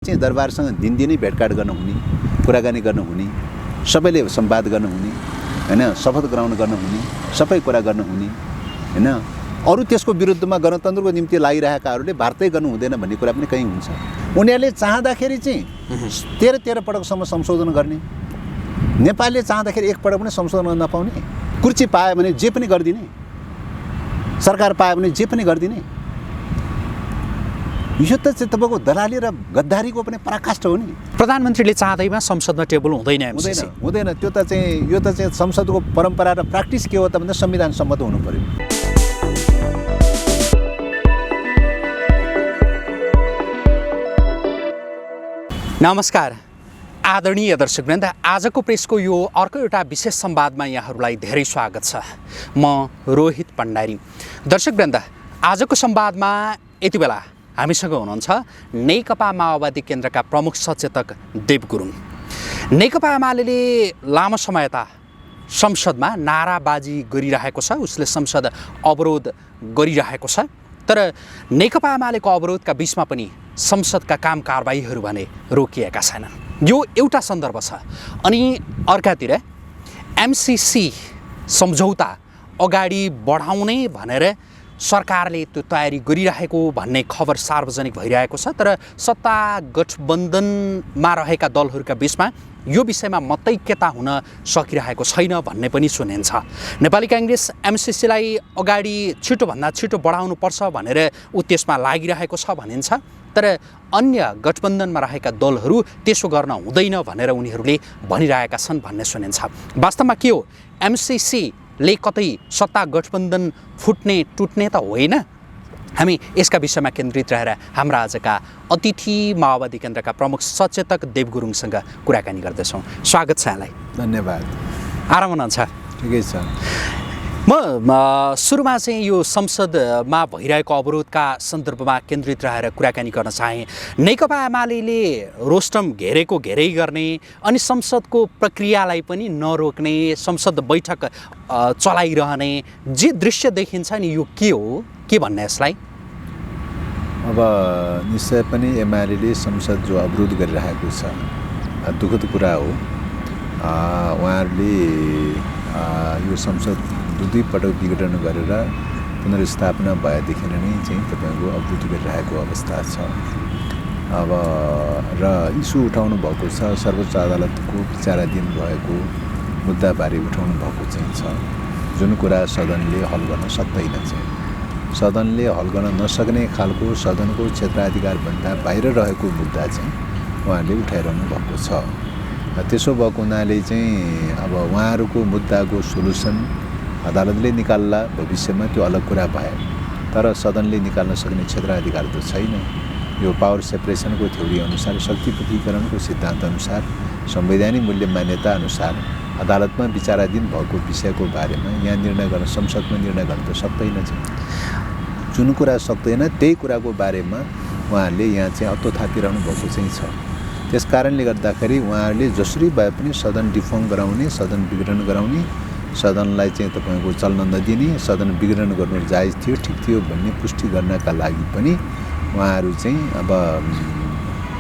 चाहिँ दरबारसँग दिनदिनै भेटघाट गर्न हुने, कुराकानी गर्न हुने, सबैले संवाद गर्न हुने, हैन, शपथ ग्रहण गर्न हुने, सबै कुरा गर्न हुने, हैन। अरू त्यसको विरुद्धमा गणतन्त्रको निम्ति लागिरहेकाहरूले वार्तै गर्नु हुँदैन भन्ने कुरा पनि कहीँ हुन्छ। उनीहरूले चाहँदाखेरि चाहिँ 13 पटकसम्म संशोधन गर्ने, नेपालले चाहँदाखेरि एक पटक पनि संशोधन गर्न नपाउने, कुर्सी पायो भने जे पनि गरिदिने, सरकार पायो भने जे पनि गरिदिने, यो त चाहिँ तपाईँको दलाली र गद्दारीको पनि पराकाष्ठ हो नि। प्रधानमन्त्रीले चाहँदैमा संसदमा टेबल हुँदैन हुँदैन। त्यो त चाहिँ यो त चाहिँ संसदको परम्परा र प्र्याक्टिस के हो त भन्दा संविधान सम्मत हुनु पर्यो। नमस्कार आदरणीय दर्शकवृन्द, आजको प्रेसको यो अर्को एउटा विशेष संवादमा यहाँहरूलाई धेरै स्वागत छ। म रोहित भण्डारी। दर्शकवृन्द, आजको संवादमा यति बेला हामीसँग हुनुहुन्छ नेकपा माओवादी केन्द्रका प्रमुख सचेतक देव गुरुङ। नेकपा एमाले लामो समयता संसदमा नाराबाजी गरिरहेको छ, उसले संसद अवरोध गरिरहेको छ। तर नेकपा एमालेको अवरोधका बीचमा पनि संसदका काम कारबाहीहरू भने रोकिएका छैनन्। यो एउटा सन्दर्भ छ। अनि अर्कातिर एमसीसी सम्झौता अगाडि बढाउने भनेर सरकारले त्यो तयारी गरिरहेको भन्ने खबर सार्वजनिक भइरहेको छ। तर सत्ता गठबन्धनमा रहेका दलहरूका बीचमा यो विषयमा मतैक्यता हुन सकिरहेको छैन भन्ने पनि सुनिन्छ। नेपाली काङ्ग्रेस एमसीसीलाई अगाडि छिटोभन्दा छिटो बढाउनुपर्छ भनेर ऊ त्यसमा लागिरहेको छ भनिन्छ। तर अन्य गठबन्धनमा रहेका दलहरू त्यसो गर्न हुँदैन भनेर उनीहरूले भनिरहेका छन् भन्ने सुनिन्छ। वास्तवमा के हो, एमसीसीले कतै सत्ता गठबन्धन फुट्ने टुट्ने त होइन। हामी यसका विषयमा केन्द्रित रहेर हाम्रा आजका अतिथि माओवादी केन्द्रका प्रमुख सचेतक देव गुरुङसँग कुराकानी गर्दैछौँ। स्वागत छ यहाँलाई। धन्यवाद। आराम हुनुहुन्छ? ठिकै छ। म सुरुमा चाहिँ यो संसदमा भइरहेको अवरोधका सन्दर्भमा केन्द्रित रहेर कुराकानी गर्न चाहेँ। नेकपा एमाले रोस्टम घेरेको घेरै गर्ने अनि संसदको प्रक्रियालाई पनि नरोक्ने, संसद बैठक चलाइरहने जे दृश्य देखिन्छ नि, यो के हो, के भन्ने यसलाई? अब निश्चय पनि एमाले संसद जो अवरोध गरिरहेको छ दुःखद कुरा हो। उहाँहरूले यो संसद दुई पटक विघटन गरेर पुनर्स्थापना भएदेखि नै चाहिँ तपाईँको अवरोध गरिरहेको अवस्था छ। अब र इस्यु उठाउनु भएको छ, सर्वोच्च अदालतको विचाराधीन भएको मुद्दाबारे उठाउनु भएको चाहिँ छ, जुन कुरा सदनले हल गर्न सक्दैन। चाहिँ सदनले हल गर्न नसक्ने खालको सदनको क्षेत्राधिकारभन्दा बाहिर रहेको मुद्दा चाहिँ उहाँहरूले उठाइरहनु भएको छ। त्यसो भएको हुनाले चाहिँ अब उहाँहरूको मुद्दाको सोल्युसन अदालतले निकाल्ला भविष्यमा, त्यो अलग कुरा भए। तर सदनले निकाल्न सक्ने क्षेत्राधिकार त छैन। यो पावर सेपरेसनको थ्योरी अनुसार, शक्ति पृथकीकरणको सिद्धान्त अनुसार, संवैधानिक मूल्य मान्यता अनुसार अदालतमा विचाराधीन भएको विषयको बारेमा यहाँ निर्णय गर्न, संसदमा निर्णय गर्न त सक्दैन। चाहिँ जुन कुरा सक्दैन त्यही कुराको बारेमा उहाँहरूले यहाँ चाहिँ अत्तो थापिरहनु भएको चाहिँ छ। त्यस कारणले गर्दाखेरि उहाँहरूले जसरी भए पनि सदन डिफर्म गराउने, सदन विघटन गराउने, सदनलाई चाहिँ तपाईँको चल्न नदिने, सदन विघटन गर्नु जायज थियो, ठिक थियो भन्ने पुष्टि गर्नका लागि पनि उहाँहरू चाहिँ अब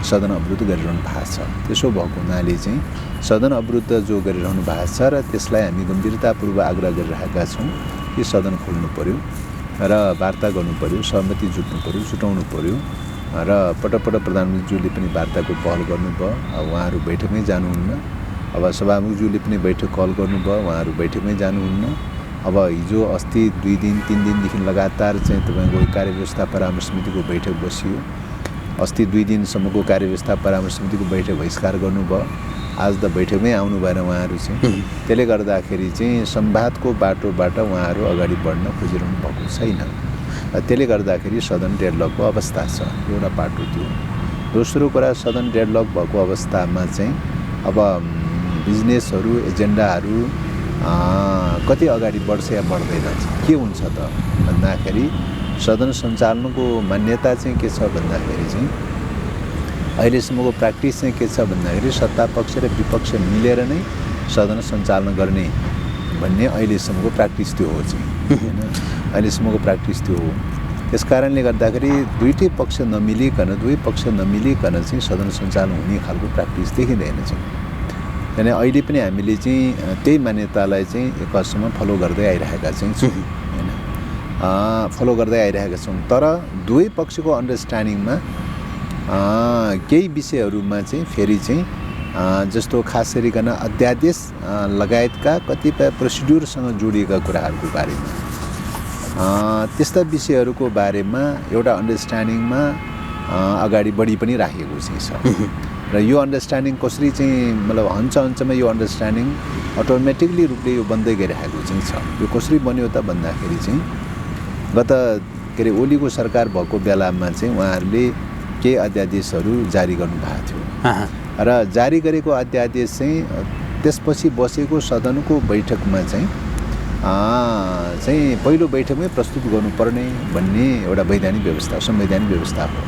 सदन अवरोध गरिरहनु भएको छ। त्यसो भएको हुनाले चाहिँ सदन अवरोध जो गरिरहनु भएको छ र त्यसलाई हामी गम्भीरतापूर्वक आग्रह गरिरहेका छौँ कि सदन खोल्नु पर्यो र वार्ता गर्नु पर्यो, सहमति जुट्नु पर्यो, जुटाउनु पर्यो। र पटक प्रधानमन्त्रीज्यूले पनि वार्ताको पहल गर्नुभयो। अब उहाँहरू बैठकमै जानुहुन्न। अब सभामुखज्यूले पनि बैठक कल गर्नुभयो, उहाँहरू बैठकमै जानुहुन्न। अब हिजो अस्ति 2 दिन 3 दिनदेखि लगातार चाहिँ तपाईँको कार्यव्यवस्था परामर्श समितिको बैठक बसियो। अस्ति 2 दिनसम्मको कार्यव्यवस्था परामर्श समितिको बैठक बहिष्कार गर्नुभयो। आज त बैठकमै आउनु भएन उहाँहरू चाहिँ। त्यसले गर्दाखेरि चाहिँ संवादको बाटोबाट उहाँहरू अगाडि बढ्न खोजिरहनु भएको छैन। त्यसले गर्दाखेरि सदन डेडलकको अवस्था छ। एउटा बाटो त्यो। दोस्रो कुरा, सदन डेडलक भएको अवस्थामा चाहिँ अब बिजनेसहरू, एजेन्डाहरू कति अगाडि बढ्छ या बढ्दैन, के हुन्छ त भन्दाखेरि सदन सञ्चालनको मान्यता चाहिँ के छ भन्दाखेरि चाहिँ अहिलेसम्मको प्र्याक्टिस चाहिँ के छ भन्दाखेरि सत्ता पक्ष र विपक्ष मिलेर नै सदन सञ्चालन गर्ने भन्ने अहिलेसम्मको प्र्याक्टिस त्यो हो चाहिँ, होइन? अहिलेसम्मको प्र्याक्टिस त्यो हो। त्यस कारणले गर्दाखेरि दुई पक्ष नमिलिकन चाहिँ सदन सञ्चालन हुने खालको प्र्याक्टिस देखिँदैन चाहिँ। किन अहिले पनि हामीले चाहिँ त्यही मान्यतालाई चाहिँ एक हदसम्म फलो गर्दै आइरहेका चाहिँ छौँ हैन, फलो गर्दै आइरहेका छौँ। तर दुवै पक्षको अन्डरस्ट्यान्डिङमा केही विषयहरूमा चाहिँ फेरि चाहिँ जस्तो खास गरिकन अध्यादेश लगायतका कतिपय प्रोसिड्युरसँग जोडिएका कुराहरूको बारेमा त्यस्ता विषयहरूको बारेमा एउटा अन्डरस्ट्यान्डिङमा अगाडि बढी पनि राखेको चाहिँ छ। र यो अन्डरस्ट्यान्डिङ कसरी चाहिँ मतलब हन्चमा यो अन्डरस्ट्यान्डिङ अटोमेटिकली रूपले यो बन्दै गइरहेको चाहिँ छ। यो कसरी बन्यो त भन्दाखेरि चाहिँ गत के अरे ओलीको सरकार भएको बेलामा चाहिँ उहाँहरूले केही अध्यादेशहरू जारी गर्नुभएको थियो र जारी गरेको अध्यादेश चाहिँ त्यसपछि बसेको सदनको बैठकमा चाहिँ पहिलो बैठकमै प्रस्तुत गर्नुपर्ने भन्ने एउटा वैधानिक व्यवस्था संवैधानिक व्यवस्था हो।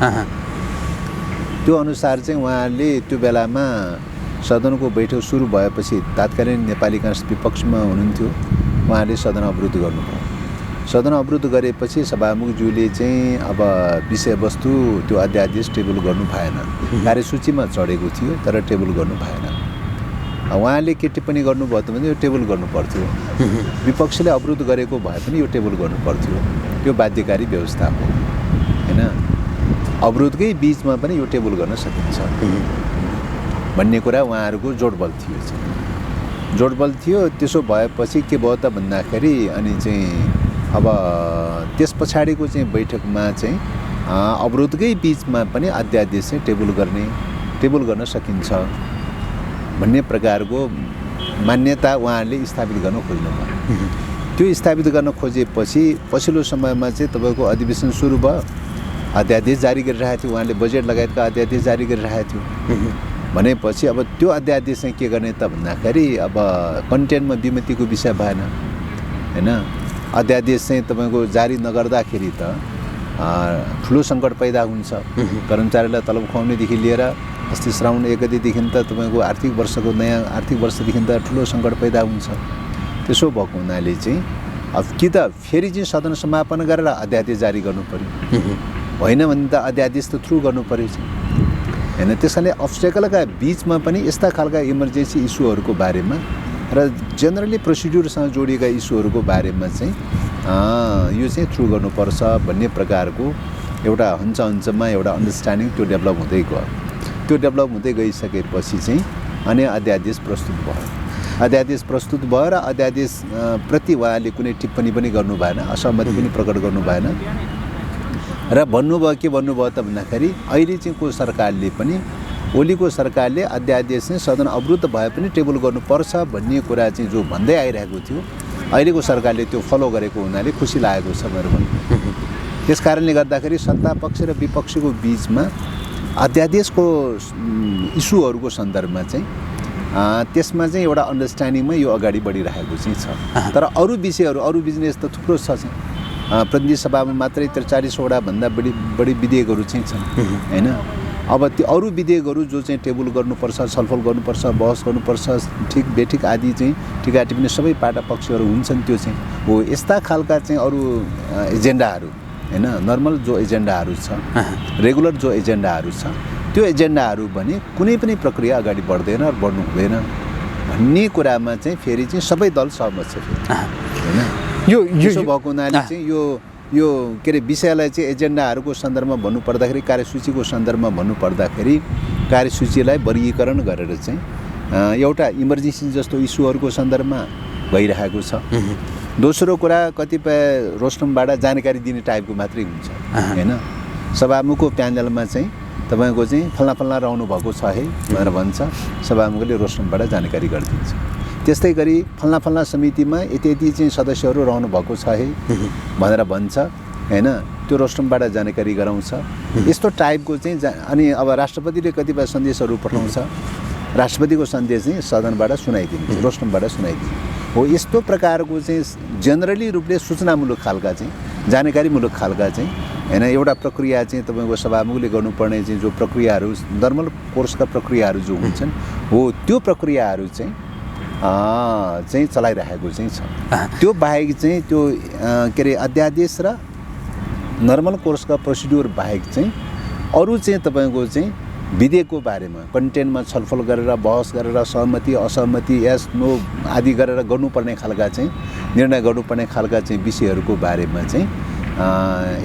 त्यो अनुसार चाहिँ उहाँहरूले त्यो बेलामा सदनको बैठक सुरु भएपछि तात्कालीन नेपाली काङ्ग्रेस विपक्षमा हुनुहुन्थ्यो, उहाँहरूले सदन अवरुद्ध गर्नुभयो। सदन अवरुद्ध गरेपछि सभामुखज्यूले चाहिँ अब विषयवस्तु त्यो अध्यादेश टेबल गर्नु भएन, कार्यसूचीमा चढेको थियो तर टेबल गर्नु भएन। उहाँले के टिप्पणी गर्नुभयो त भने यो टेबल गर्नु पर्थ्यो, विपक्षले अवरुद्ध गरेको भए पनि यो टेबल गर्नु पर्थ्यो, यो बाध्यकारी व्यवस्था हो हैन, अवरोधकै बीचमा पनि यो टेबल गर्न सकिन्छ भन्ने कुरा उहाँहरूको जोडबल थियो। त्यसो भएपछि के भयो त भन्दाखेरि अनि चाहिँ अब त्यस पछाडिको चाहिँ बैठकमा चाहिँ अवरोधकै बीचमा पनि अध्यादेश चाहिँ टेबल गर्न सकिन्छ भन्ने प्रकारको मान्यता उहाँहरूले स्थापित गर्न खोज्नुभयो। त्यो स्थापित गर्न खोजेपछि पछिल्लो समयमा चाहिँ तपाईँको अधिवेशन सुरु भयो, अध्यादेश जारी गरिरहेको थियो, उहाँले बजेट लगायतका अध्यादेश जारी गरिरहेको थियो भनेपछि अब त्यो अध्यादेश चाहिँ के गर्ने त भन्दाखेरि अब कन्टेन्टमा विमतिको विषय भएन हैन। अध्यादेश चाहिँ तपाईँको जारी नगर्दाखेरि त ठुलो सङ्कट पैदा हुन्छ, कर्मचारीलाई तलब खुवाउनेदेखि लिएर अस्ति श्रावण 1 गतेदेखि त तपाईँको आर्थिक वर्षदेखि त ठुलो सङ्कट पैदा हुन्छ। त्यसो भएको हुनाले चाहिँ अब कि त फेरि चाहिँ सदन समापन गरेर अध्यादेश जारी गर्नु पर्यो, होइन भने त अध्यादेश त थ्रु गर्नु पर्यो हैन। त्यसैले अब्स्टेकलका बीचमा पनि यस्ता खालका इमर्जेन्सी इस्युहरूको बारेमा र जेनरली प्रोसिड्युरसँग जोडिएका इस्युहरूको बारेमा चाहिँ यो चाहिँ थ्रु गर्नुपर्छ भन्ने प्रकारको एउटा हन्चमा एउटा अन्डरस्ट्यान्डिङ त्यो डेभलप हुँदै गयो। त्यो डेभलप हुँदै गइसकेपछि चाहिँ अनि अध्यादेश प्रस्तुत भयो र अध्यादेश प्रति उहाँले कुनै टिप्पणी पनि गर्नु भएन, असहमति पनि प्रकट गर्नु भएन र भन्नुभयो त भन्दाखेरि अहिले चाहिँ ओलीको सरकारले अध्यादेश चाहिँ सदन अवरुद्ध भए पनि टेबल गर्नुपर्छ भन्ने कुरा चाहिँ जो भन्दै आइरहेको थियो, अहिलेको सरकारले त्यो फलो गरेको हुनाले खुसी लागेको छ मेरो पनि। त्यस कारणले गर्दाखेरि सत्ता पक्ष र विपक्षको बीचमा अध्यादेशको इस्युहरूको सन्दर्भमा चाहिँ त्यसमा चाहिँ एउटा अन्डरस्ट्यान्डिङमा यो अगाडि बढिरहेको चाहिँ छ। तर अरू बिजनेस त थुप्रो छ चाहिँ, प्रतिनिधि सभामा मात्रै 43वटा भन्दा बढी विधेयकहरू चाहिँ छन् हैन। अब त्यो अरू विधेयकहरू जो चाहिँ टेबल गर्नुपर्छ, छलफल गर्नुपर्छ, बहस गर्नुपर्छ, ठिक बेठिक आदि चाहिँ टिका टिप्पणी सबै पाटा पक्षहरू हुन्छन्, त्यो चाहिँ हो। यस्ता खालका चाहिँ अरू एजेन्डाहरू हैन, नर्मल जो एजेन्डाहरू छ, रेगुलर जो एजेन्डाहरू छ, त्यो एजेन्डाहरू भने कुनै पनि प्रक्रिया अगाडि बढ्दैन र बढ्नु हुँदैन भन्ने कुरामा चाहिँ फेरि चाहिँ सबै दल सहमत छ हैन। यो भएको हुनाले चाहिँ यो के अरे विषयलाई चाहिँ एजेन्डाहरूको सन्दर्भमा भन्नुपर्दाखेरि, कार्यसूचीको सन्दर्भमा भन्नुपर्दाखेरि कार्यसूचीलाई वर्गीकरण गरेर चाहिँ एउटा इमर्जेन्सी जस्तो इस्युहरूको सन्दर्भमा भइरहेको छ। दोस्रो कुरा कतिपय रोस्टमबाट जानकारी दिने टाइपको मात्रै हुन्छ हैन। सभामुखको प्यानलमा चाहिँ तपाईँको चाहिँ फल्ना रहनु भएको छ है भनेर भन्छ, सभामुखले रोस्टमबाट जानकारी गरिदिन्छ। त्यस्तै गरी फल्ना समितिमा यति चाहिँ सदस्यहरू रहनु भएको छ है भनेर भन्छ हैन, त्यो रोस्टमबाट जानकारी गराउँछ। यस्तो टाइपको चाहिँ अनि अब राष्ट्रपतिले कतिपय सन्देशहरू पठाउँछ, राष्ट्रपतिको सन्देश चाहिँ सदनबाट सुनाइदिन्छ, रोस्टमबाट सुनाइदिन्छ। हो यस्तो प्रकारको चाहिँ जेनरली रूपले सूचनामूलक खालका चाहिँ जानकारीमूलक खालका चाहिँ हैन एउटा प्रक्रिया चाहिँ तपाईँको सभामुखले गर्नुपर्ने चाहिँ जो प्रक्रियाहरू नर्मल कोर्सका प्रक्रियाहरू जो हुन्छन् हो त्यो प्रक्रियाहरू चाहिँ चलाइरहेको चाहिँ छ। त्यो बाहेक चाहिँ त्यो के अरे अध्यादेश र नर्मल कोर्सका प्रोसिड्युर बाहेक चाहिँ अरू चाहिँ तपाईँको चाहिँ विधेयकको बारेमा कन्टेन्टमा छलफल गरेर बहस गरेर सहमति असहमति यस नो आदि गरेर गर्नुपर्ने खालका चाहिँ निर्णय गर्नुपर्ने खालका चाहिँ विषयहरूको बारेमा चाहिँ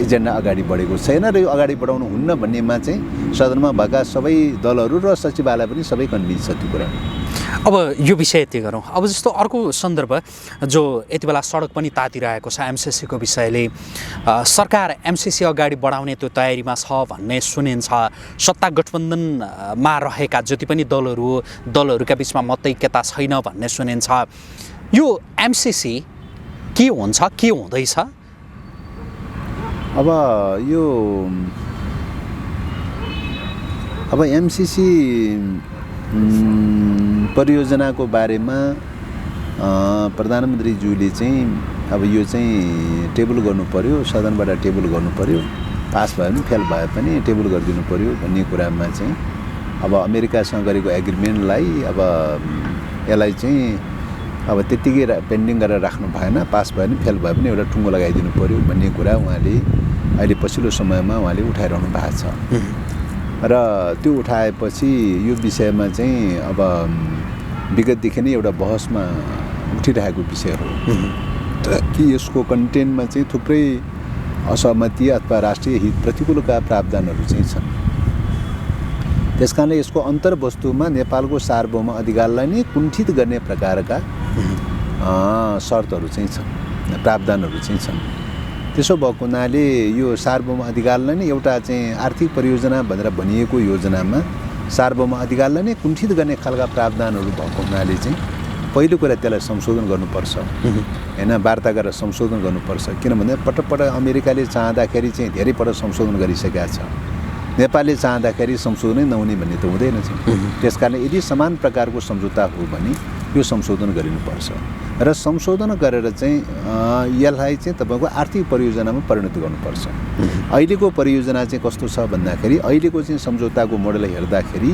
एजेन्डा अगाडि बढेको छैन र यो अगाडि बढाउनु हुन्न भन्नेमा चाहिँ सदनमा भएका सबै दलहरू र सचिवालय पनि सबै कन्भिन्स छ त्यो कुरा। अब यो विषय यति गरौँ। अब जस्तो अर्को सन्दर्भ जो यति बेला सडक पनि तातिरहेको छ एमसिसीको विषयले, सरकार एमसिसी अगाडि बढाउने त्यो तयारीमा छ भन्ने सुनिन्छ। सत्ता गठबन्धनमा रहेका जति पनि दलहरूका बिचमा मतैक्यता छैन भन्ने सुनिन्छ। यो एमसिसी के हुन्छ के हुँदैछ? अब एमसिसी परियोजनाको बारेमा प्रधानमन्त्रीज्यूले चाहिँ अब यो चाहिँ टेबल गर्नु पर्यो, सदनबाट टेबल गर्नु पर्यो, पास भयो भने फेल भए पनि टेबल गरिदिनु पर्यो भन्ने कुरामा चाहिँ अब अमेरिकासँग गरेको एग्रिमेन्टलाई अब यसलाई चाहिँ अब त्यत्तिकै पेन्डिङ गरेर राख्नु भएन, पास भयो भने फेल भयो भने एउटा टुङ्गो लगाइदिनु पर्यो भन्ने कुरा उहाँले अहिले पछिल्लो समयमा उहाँले उठाइरहनु भएको छ। र त्यो उठाएपछि यो विषयमा चाहिँ अब विगतदेखि नै एउटा बहसमा उठिरहेको विषय हो कि यसको कन्टेन्टमा चाहिँ थुप्रै असहमति अथवा राष्ट्रिय हित प्रतिकूलका प्रावधानहरू चाहिँ छन्। त्यसकारणले यसको अन्तर्वस्तुमा नेपालको सार्वभौम अधिकारलाई नै कुण्ठित गर्ने प्रकारका शर्तहरू चाहिँ छन्, प्रावधानहरू चाहिँ छन्। त्यसो भएको हुनाले यो सार्वभौम अधिकारलाई नै एउटा चाहिँ आर्थिक परियोजना भनेर भनिएको योजनामा सार्वभौम अधिकारलाई नै कुण्ठित गर्ने खालका प्रावधानहरू भएको हुनाले चाहिँ पहिलो कुरा त्यसलाई संशोधन गर्नुपर्छ हैन, वार्ता गरेर संशोधन गर्नुपर्छ। किनभने पटक अमेरिकाले चाहँदाखेरि चाहिँ धेरै पटक संशोधन गरिसकेका छ, नेपालले चाहँदाखेरि संशोधनै नहुने भन्ने त हुँदैन चाहिँ। त्यसकारणले यदि समान प्रकारको सम्झौता हो भने यो संशोधन गरिनुपर्छ र संशोधन गरेर चाहिँ यसलाई चाहिँ तपाईँको आर्थिक परियोजनामा परिणत गर्नुपर्छ। अहिलेको परियोजना चाहिँ कस्तो छ भन्दाखेरि अहिलेको चाहिँ सम्झौताको मोडल हेर्दाखेरि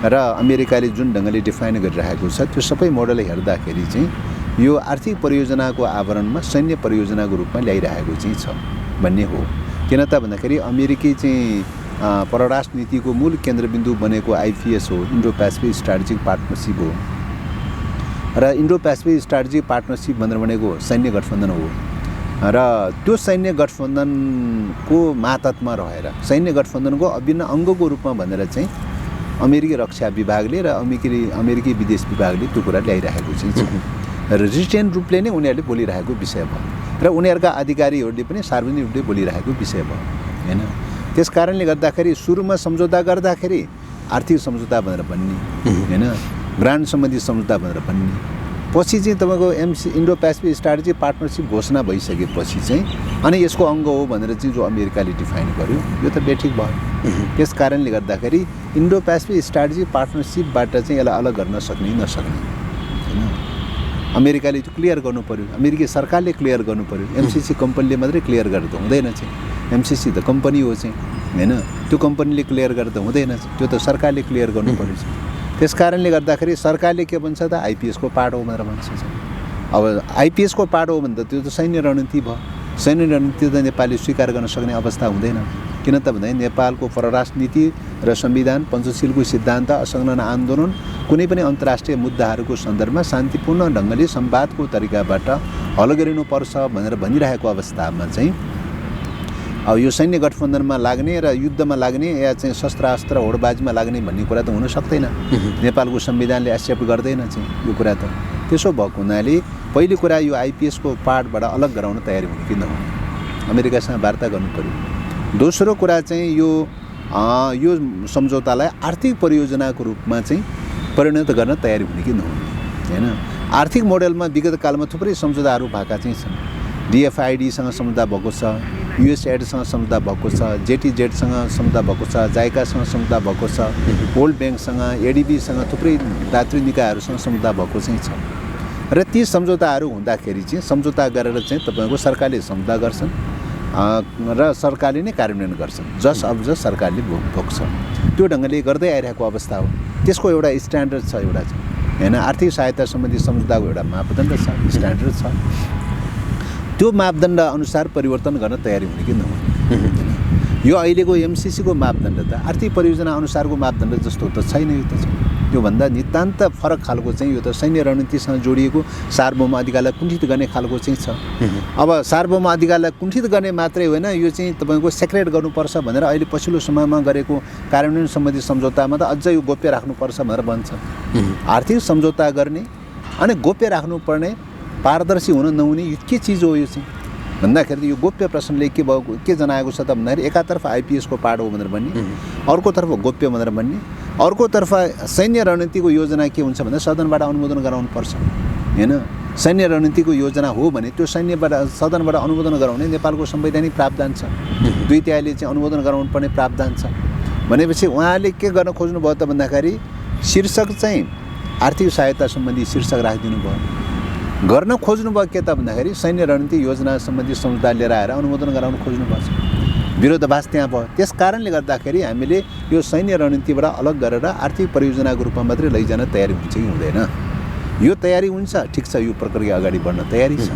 र अमेरिकाले जुन ढङ्गले डिफाइन गरिरहेको छ त्यो सबै मोडल हेर्दाखेरि चाहिँ यो आर्थिक परियोजनाको आवरणमा सैन्य परियोजनाको रूपमा ल्याइरहेको चाहिँ छ भन्ने हो। किन त भन्दाखेरि अमेरिकी चाहिँ परराष्ट्र नीतिको मूल केन्द्रबिन्दु बनेको आइपिएस हो, इन्डो पेसिफिक स्ट्राटेजिक पार्टनरसिप हो र इन्डो पेसिफिक स्ट्राटेजिक पार्टनरसिप भनेर भनेको सैन्य गठबन्धन हो र त्यो सैन्य गठबन्धनको मातहतमा रहेर सैन्य गठबन्धनको अभिन्न अङ्गको रूपमा भनेर चाहिँ अमेरिकी रक्षा विभागले र अमेरिकी विदेश विभागले त्यो कुरा ल्याइरहेको चाहिँ छ र रिटेन रूपले नै उनीहरूले बोलिरहेको विषय भयो र उनीहरूका अधिकारीहरूले पनि सार्वजनिक रूपले बोलिरहेको विषय भयो हैन। त्यस कारणले गर्दाखेरि सुरुमा सम्झौता गर्दाखेरि आर्थिक सम्झौता भनेर भन्ने हैन, ग्रान्ड सम्बन्धी सम्झौता भनेर भन्ने, पछि चाहिँ तपाईँको इन्डो पेसिफिक स्ट्राटेजिक पार्टनरसिप घोषणा भइसकेपछि चाहिँ अनि यसको अङ्ग हो भनेर चाहिँ जो अमेरिकाले डिफाइन गर्यो यो त बेठिक भयो। त्यस कारणले गर्दाखेरि इन्डो पेसिफिक स्ट्राटेजिक पार्टनरसिपबाट चाहिँ यसलाई अलग गर्न सक्ने नसक्ने हैन, अमेरिकाले त्यो क्लियर गर्नु पर्यो, अमेरिकी सरकारले क्लियर गर्नु पर्यो। एमसिसी कम्पनीले मात्रै क्लियर गरेर त हुँदैन चाहिँ, एमसिसी त कम्पनी हो चाहिँ हैन, त्यो कम्पनीले क्लियर गरेर त हुँदैन, त्यो त सरकारले क्लियर गर्नु पर्यो। त्यस कारणले गर्दाखेरि सरकारले के भन्छ त आइपिएसको पार्ट हो भनेर भन्छ। अब आइपिएसको पार्ट हो भने त त्यो त सैन्य रणनीति भयो, सैन्य रणनीति त नेपालले स्वीकार गर्न सक्ने अवस्था हुँदैन। किन त भन्दा नेपालको परराष्ट्र नीति र संविधान, पञ्चशीलको सिद्धान्त, असंलग्न आन्दोलन, कुनै पनि अन्तर्राष्ट्रिय मुद्दाहरूको सन्दर्भमा शान्तिपूर्ण ढङ्गले संवादको तरिकाबाट हल गरिनुपर्छ भनेर भनिरहेको अवस्थामा चाहिँ अब यो सैन्य गठबन्धनमा लाग्ने र युद्धमा लाग्ने या चाहिँ शस्त्रास्त्र होडबाजीमा लाग्ने भन्ने कुरा त हुन सक्दैन। नेपालको संविधानले एक्सेप्ट गर्दैन चाहिँ यो कुरा त। त्यसो भएको हुनाले पहिलो कुरा यो आइपिएसको पार्टबाट अलग गराउन तयारी हुने कि नहुने अमेरिकासँग वार्ता गर्नु पर्यो। दोस्रो कुरा चाहिँ यो सम्झौतालाई आर्थिक परियोजनाको रूपमा चाहिँ परिणत गर्न तयारी हुने कि नहुने हैन। आर्थिक मोडेलमा विगत कालमा थुप्रै सम्झौताहरू भएका चाहिँ छन्। डिएफआइडीसँग सम्झौता भएको छ, युएसएडसँग सम्झौता भएको छ, जेटीजेडसँग सम्झौता भएको छ, जाइकासँग सम्झौता भएको छ, वर्ल्ड ब्याङ्कसँग, एडिबीसँग, थुप्रै दातृ निकायहरूसँग सम्झौता भएको चाहिँ छ। र ती सम्झौताहरू हुँदाखेरि चाहिँ सम्झौता गरेर चाहिँ तपाईँको सरकारले सम्झौता गर्छन् र सरकारले नै कार्यान्वयन गर्छन्, जस अब जस सरकारले भोग्छ। त्यो ढङ्गले गर्दै आइरहेको अवस्था हो। त्यसको एउटा स्ट्यान्डर्ड छ, एउटा हैन, आर्थिक सहायता सम्बन्धी सम्झौताको एउटा मापदण्ड छ, स्ट्यान्डर्ड छ। त्यो मापदण्ड अनुसार परिवर्तन गर्न तयारी हुने कि नहुने यो अहिलेको एमसिसीको मापदण्ड त आर्थिक परियोजना अनुसारको मापदण्ड जस्तो त छैन। यो त योभन्दा नितान्त फरक खालको चाहिँ यो त सैन्य रणनीतिसँग जोडिएको सार्वभौम अधिकारलाई कुण्ठित गर्ने खालको चाहिँ छ। अब सार्वभौम अधिकारलाई कुण्ठित गर्ने मात्रै होइन, यो चाहिँ तपाईँको सेक्रेट गर्नुपर्छ भनेर अहिले पछिल्लो समयमा गरेको कार्यान्वयन सम्बन्धी सम्झौतामा त अझ यो गोप्य राख्नुपर्छ भनेर भन्छ। आर्थिक सम्झौता गर्ने अनि गोप्य राख्नुपर्ने, पारदर्शी हुन नहुने यो के चिज हो? यो चाहिँ भन्दाखेरि यो गोप्य प्रश्नले के जनाएको छ त भन्दाखेरि एकातर्फ आइपिएसको पार्ट हो भनेर भन्ने, अर्कोतर्फ गोप्य भनेर भन्ने, अर्कोतर्फ सैन्य रणनीतिको योजना के हुन्छ भन्दा सदनबाट अनुमोदन गराउनुपर्छ होइन। सैन्य रणनीतिको योजना हो भने त्यो सदनबाट अनुमोदन गराउने नेपालको संवैधानिक प्रावधान छ। 2/3 चाहिँ अनुमोदन गराउनु पर्ने प्रावधान छ। भनेपछि उहाँले के गर्न खोज्नुभयो त भन्दाखेरि शीर्षक चाहिँ आर्थिक सहायता सम्बन्धी शीर्षक राखिदिनु भयो। गर्न खोज्नुभयो के त भन्दाखेरि सैन्य रणनीति योजना सम्बन्धी सम्झौता लिएर आएर अनुमोदन गराउन खोज्नुभएको छ। विरोधाभास त्यहाँ भयो। त्यस कारणले गर्दाखेरि हामीले यो सैन्य रणनीतिबाट अलग गरेर आर्थिक परियोजनाको रूपमा मात्रै लैजान तयारी हुन्छ कि हुँदैन? यो तयारी हुन्छ, ठिक छ, यो प्रक्रिया अगाडि बढ्न तयारी छ।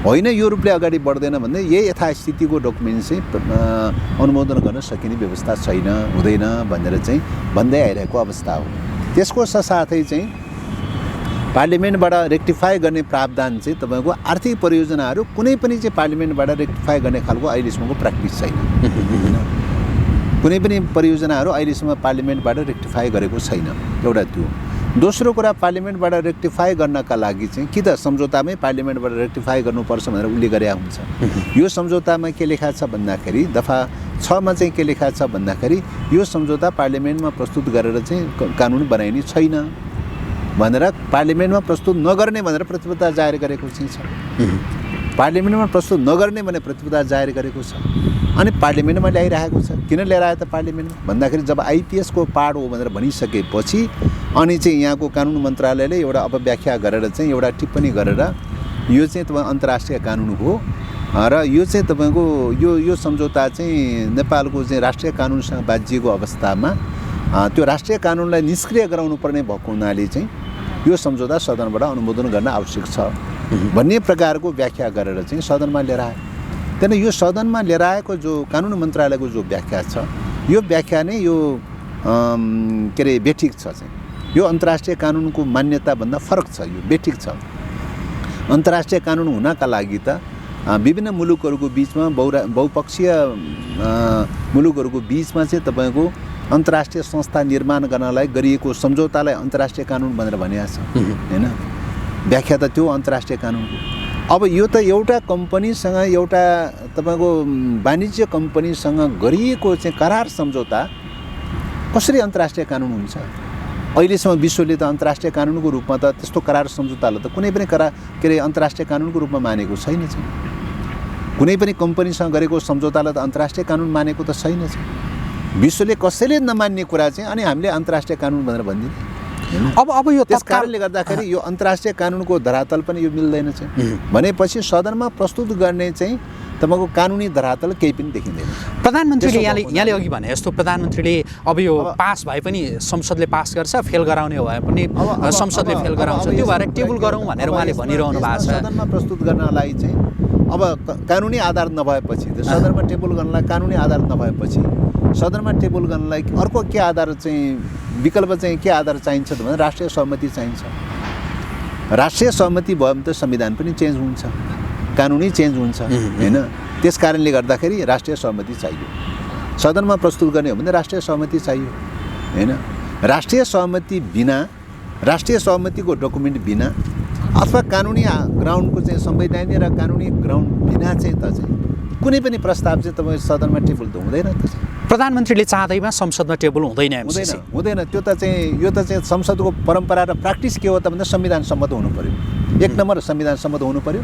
होइन यो रूपले अगाडि बढ्दैन भन्दै यही यथास्थितिको डकुमेन्ट चाहिँ अनुमोदन गर्न सकिने व्यवस्था छैन, हुँदैन भनेर चाहिँ भन्दै आइरहेको अवस्था हो। त्यसको साथै चाहिँ पार्लिमेन्टबाट रेक्टिफाई गर्ने प्रावधान चाहिँ तपाईँको आर्थिक परियोजनाहरू कुनै पनि चाहिँ पार्लिमेन्टबाट रेक्टिफाई गर्ने खालको अहिलेसम्मको प्र्याक्टिस छैन। कुनै पनि परियोजनाहरू अहिलेसम्म पार्लिमेन्टबाट रेक्टिफाई गरेको छैन, एउटा त्यो। दोस्रो कुरा, पार्लिमेन्टबाट रेक्टिफाई गर्नका लागि चाहिँ कि त सम्झौतामै पार्लिमेन्टबाट रेक्टिफाई गर्नुपर्छ भनेर उल्लेख गरेका हुन्छ। यो सम्झौतामा के लेखा छ भन्दाखेरि दफा 6 मा चाहिँ के लेखा छ भन्दाखेरि यो सम्झौता पार्लिमेन्टमा प्रस्तुत गरेर चाहिँ कानुन बनाइने छैन भनेर पार्लिमेन्टमा प्रस्तुत नगर्ने भनेर प्रतिबद्धता जाहेर गरेको चाहिँ छ। पार्लिमेन्टमा प्रस्तुत नगर्ने भनेर प्रतिबद्धता जाहेर गरेको छ। अनि पार्लिमेन्टमा ल्याइरहेको छ। किन ल्याएर आयो त पार्लिमेन्टमा भन्दाखेरि जब आइपिएसको पार्ट हो भनेर भनिसकेपछि अनि चाहिँ यहाँको कानुन मन्त्रालयले एउटा अपव्याख्या गरेर चाहिँ एउटा टिप्पणी गरेर यो चाहिँ तपाईँ अन्तर्राष्ट्रिय कानुन हो र यो चाहिँ तपाईँको यो सम्झौता चाहिँ नेपालको चाहिँ राष्ट्रिय कानुनसँग बाजिएको अवस्थामा त्यो राष्ट्रिय कानुनलाई निष्क्रिय गराउनु पर्ने भएको हुनाले चाहिँ यो सम्झौता सदनबाट अनुमोदन गर्न आवश्यक छ भन्ने प्रकारको व्याख्या गरेर चाहिँ सदनमा लिएर आयो। त्यहाँदेखि यो सदनमा लिएर आएको जो कानुन मन्त्रालयको जो व्याख्या छ यो व्याख्या नै यो के अरे बेठिक छ चाहिँ। यो अन्तर्राष्ट्रिय कानुनको मान्यताभन्दा फरक छ, यो बेठिक छ। अन्तर्राष्ट्रिय कानुन हुनका लागि त विभिन्न मुलुकहरूको बिचमा बहुपक्षीय मुलुकहरूको बिचमा चाहिँ तपाईँको अन्तर्राष्ट्रिय संस्था निर्माण गर्नलाई गरिएको सम्झौतालाई अन्तर्राष्ट्रिय कानुन भनेर भनिएको छ होइन। व्याख्या त त्यो अन्तर्राष्ट्रिय कानुनको। अब यो त एउटा कम्पनीसँग एउटा तपाईँको वाणिज्य कम्पनीसँग गरिएको चाहिँ करार सम्झौता कसरी अन्तर्राष्ट्रिय कानुन हुन्छ? अहिलेसम्म विश्वले त अन्तर्राष्ट्रिय कानुनको रूपमा त त्यस्तो करार सम्झौतालाई त कुनै पनि अन्तर्राष्ट्रिय कानुनको रूपमा मानेको छैन चाहिँ। कुनै पनि कम्पनीसँग गरेको सम्झौतालाई त अन्तर्राष्ट्रिय कानुन मानेको त छैन चाहिँ। विश्वले कसैले नमान्ने कुरा चाहिँ अनि हामीले अन्तर्राष्ट्रिय कानुन भनेर भनिदिने। अब यो त्यस कारणले गर्दाखेरि यो अन्तर्राष्ट्रिय कानुनको धरातल पनि यो मिल्दैन चाहिँ। भनेपछि सदनमा प्रस्तुत गर्ने चाहिँ तपाईँको कानुनी धरातल केही पनि देखिँदैन। प्रधानमन्त्रीले यहाँले अघि भने जस्तो प्रधानमन्त्रीले अब यो पास भए पनि संसदले पास गर्छ, फेल गराउने भए पनि संसदले फेल गराउँछ, त्यो भएर टेबल गरौँ भनेर उहाँले भनिरहनु भएको छ। सदनमा प्रस्तुत गर्नलाई चाहिँ अब कानुनी आधार नभएपछि सदनमा टेबल गर्नलाई कानुनी आधार नभएपछि सदनमा टेबल गर्नलाई अर्को के आधार चाहिँ विकल्प चाहिँ के आधार चाहिन्छ त भने राष्ट्रिय सहमति चाहिन्छ। राष्ट्रिय सहमति भयो भने त संविधान पनि चेन्ज हुन्छ, कानुनी चेन्ज हुन्छ होइन। त्यस कारणले गर्दाखेरि राष्ट्रिय सहमति चाहियो। सदनमा प्रस्तुत गर्ने हो भने राष्ट्रिय सहमति चाहियो होइन। राष्ट्रिय सहमति बिना, राष्ट्रिय सहमतिको डकुमेन्ट बिना अथवा कानुनी ग्राउन्डको चाहिँ संवैधानिक र कानुनी ग्राउन्ड बिना चाहिँ त चाहिँ कुनै पनि प्रस्ताव चाहिँ तपाईँ सदनमा टेबल त हुँदैन त। प्रधानमन्त्रीले चाहँदैमा संसदमा टेबल हुँदैन हुँदैन। त्यो त चाहिँ यो त चाहिँ संसदको परम्परा र प्र्याक्टिस के हो त भन्दा संविधान सम्मत हुनु पर्यो। 1 नम्बर संविधान सम्मत हुनु पर्यो,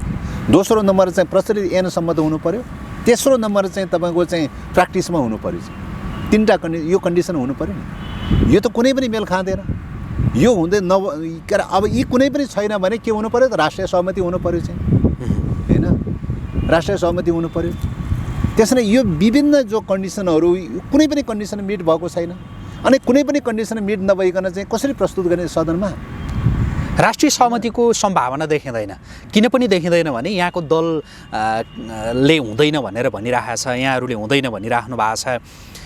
दोस्रो नम्बर चाहिँ प्रचलित ऐन सम्मत हुनु पर्यो, तेस्रो नम्बर चाहिँ तपाईँको चाहिँ प्र्याक्टिसमा हुनु पर्यो। 3टा यो कन्डिसन हुनु पर्यो नि। यो त कुनै पनि मेल खाँदैन। यो हुँदै अब यी कुनै पनि छैन भने के हुनु पर्यो त राष्ट्रिय सहमति हुनु पर्यो चाहिँ होइन। राष्ट्रिय सहमति हुनु पर्यो। त्यसैले यो विभिन्न जो कन्डिसनहरू कुनै पनि कन्डिसन मिट भएको छैन अनि कुनै पनि कन्डिसन मिट नभइकन चाहिँ कसरी प्रस्तुत गर्ने सदनमा? राष्ट्रिय सहमतिको सम्भावना देखिँदैन। किन पनि देखिँदैन भने यहाँको दलले हुँदैन भनेर भनिरहेको छ, यहाँहरूले हुँदैन भनिराख्नु भएको छ।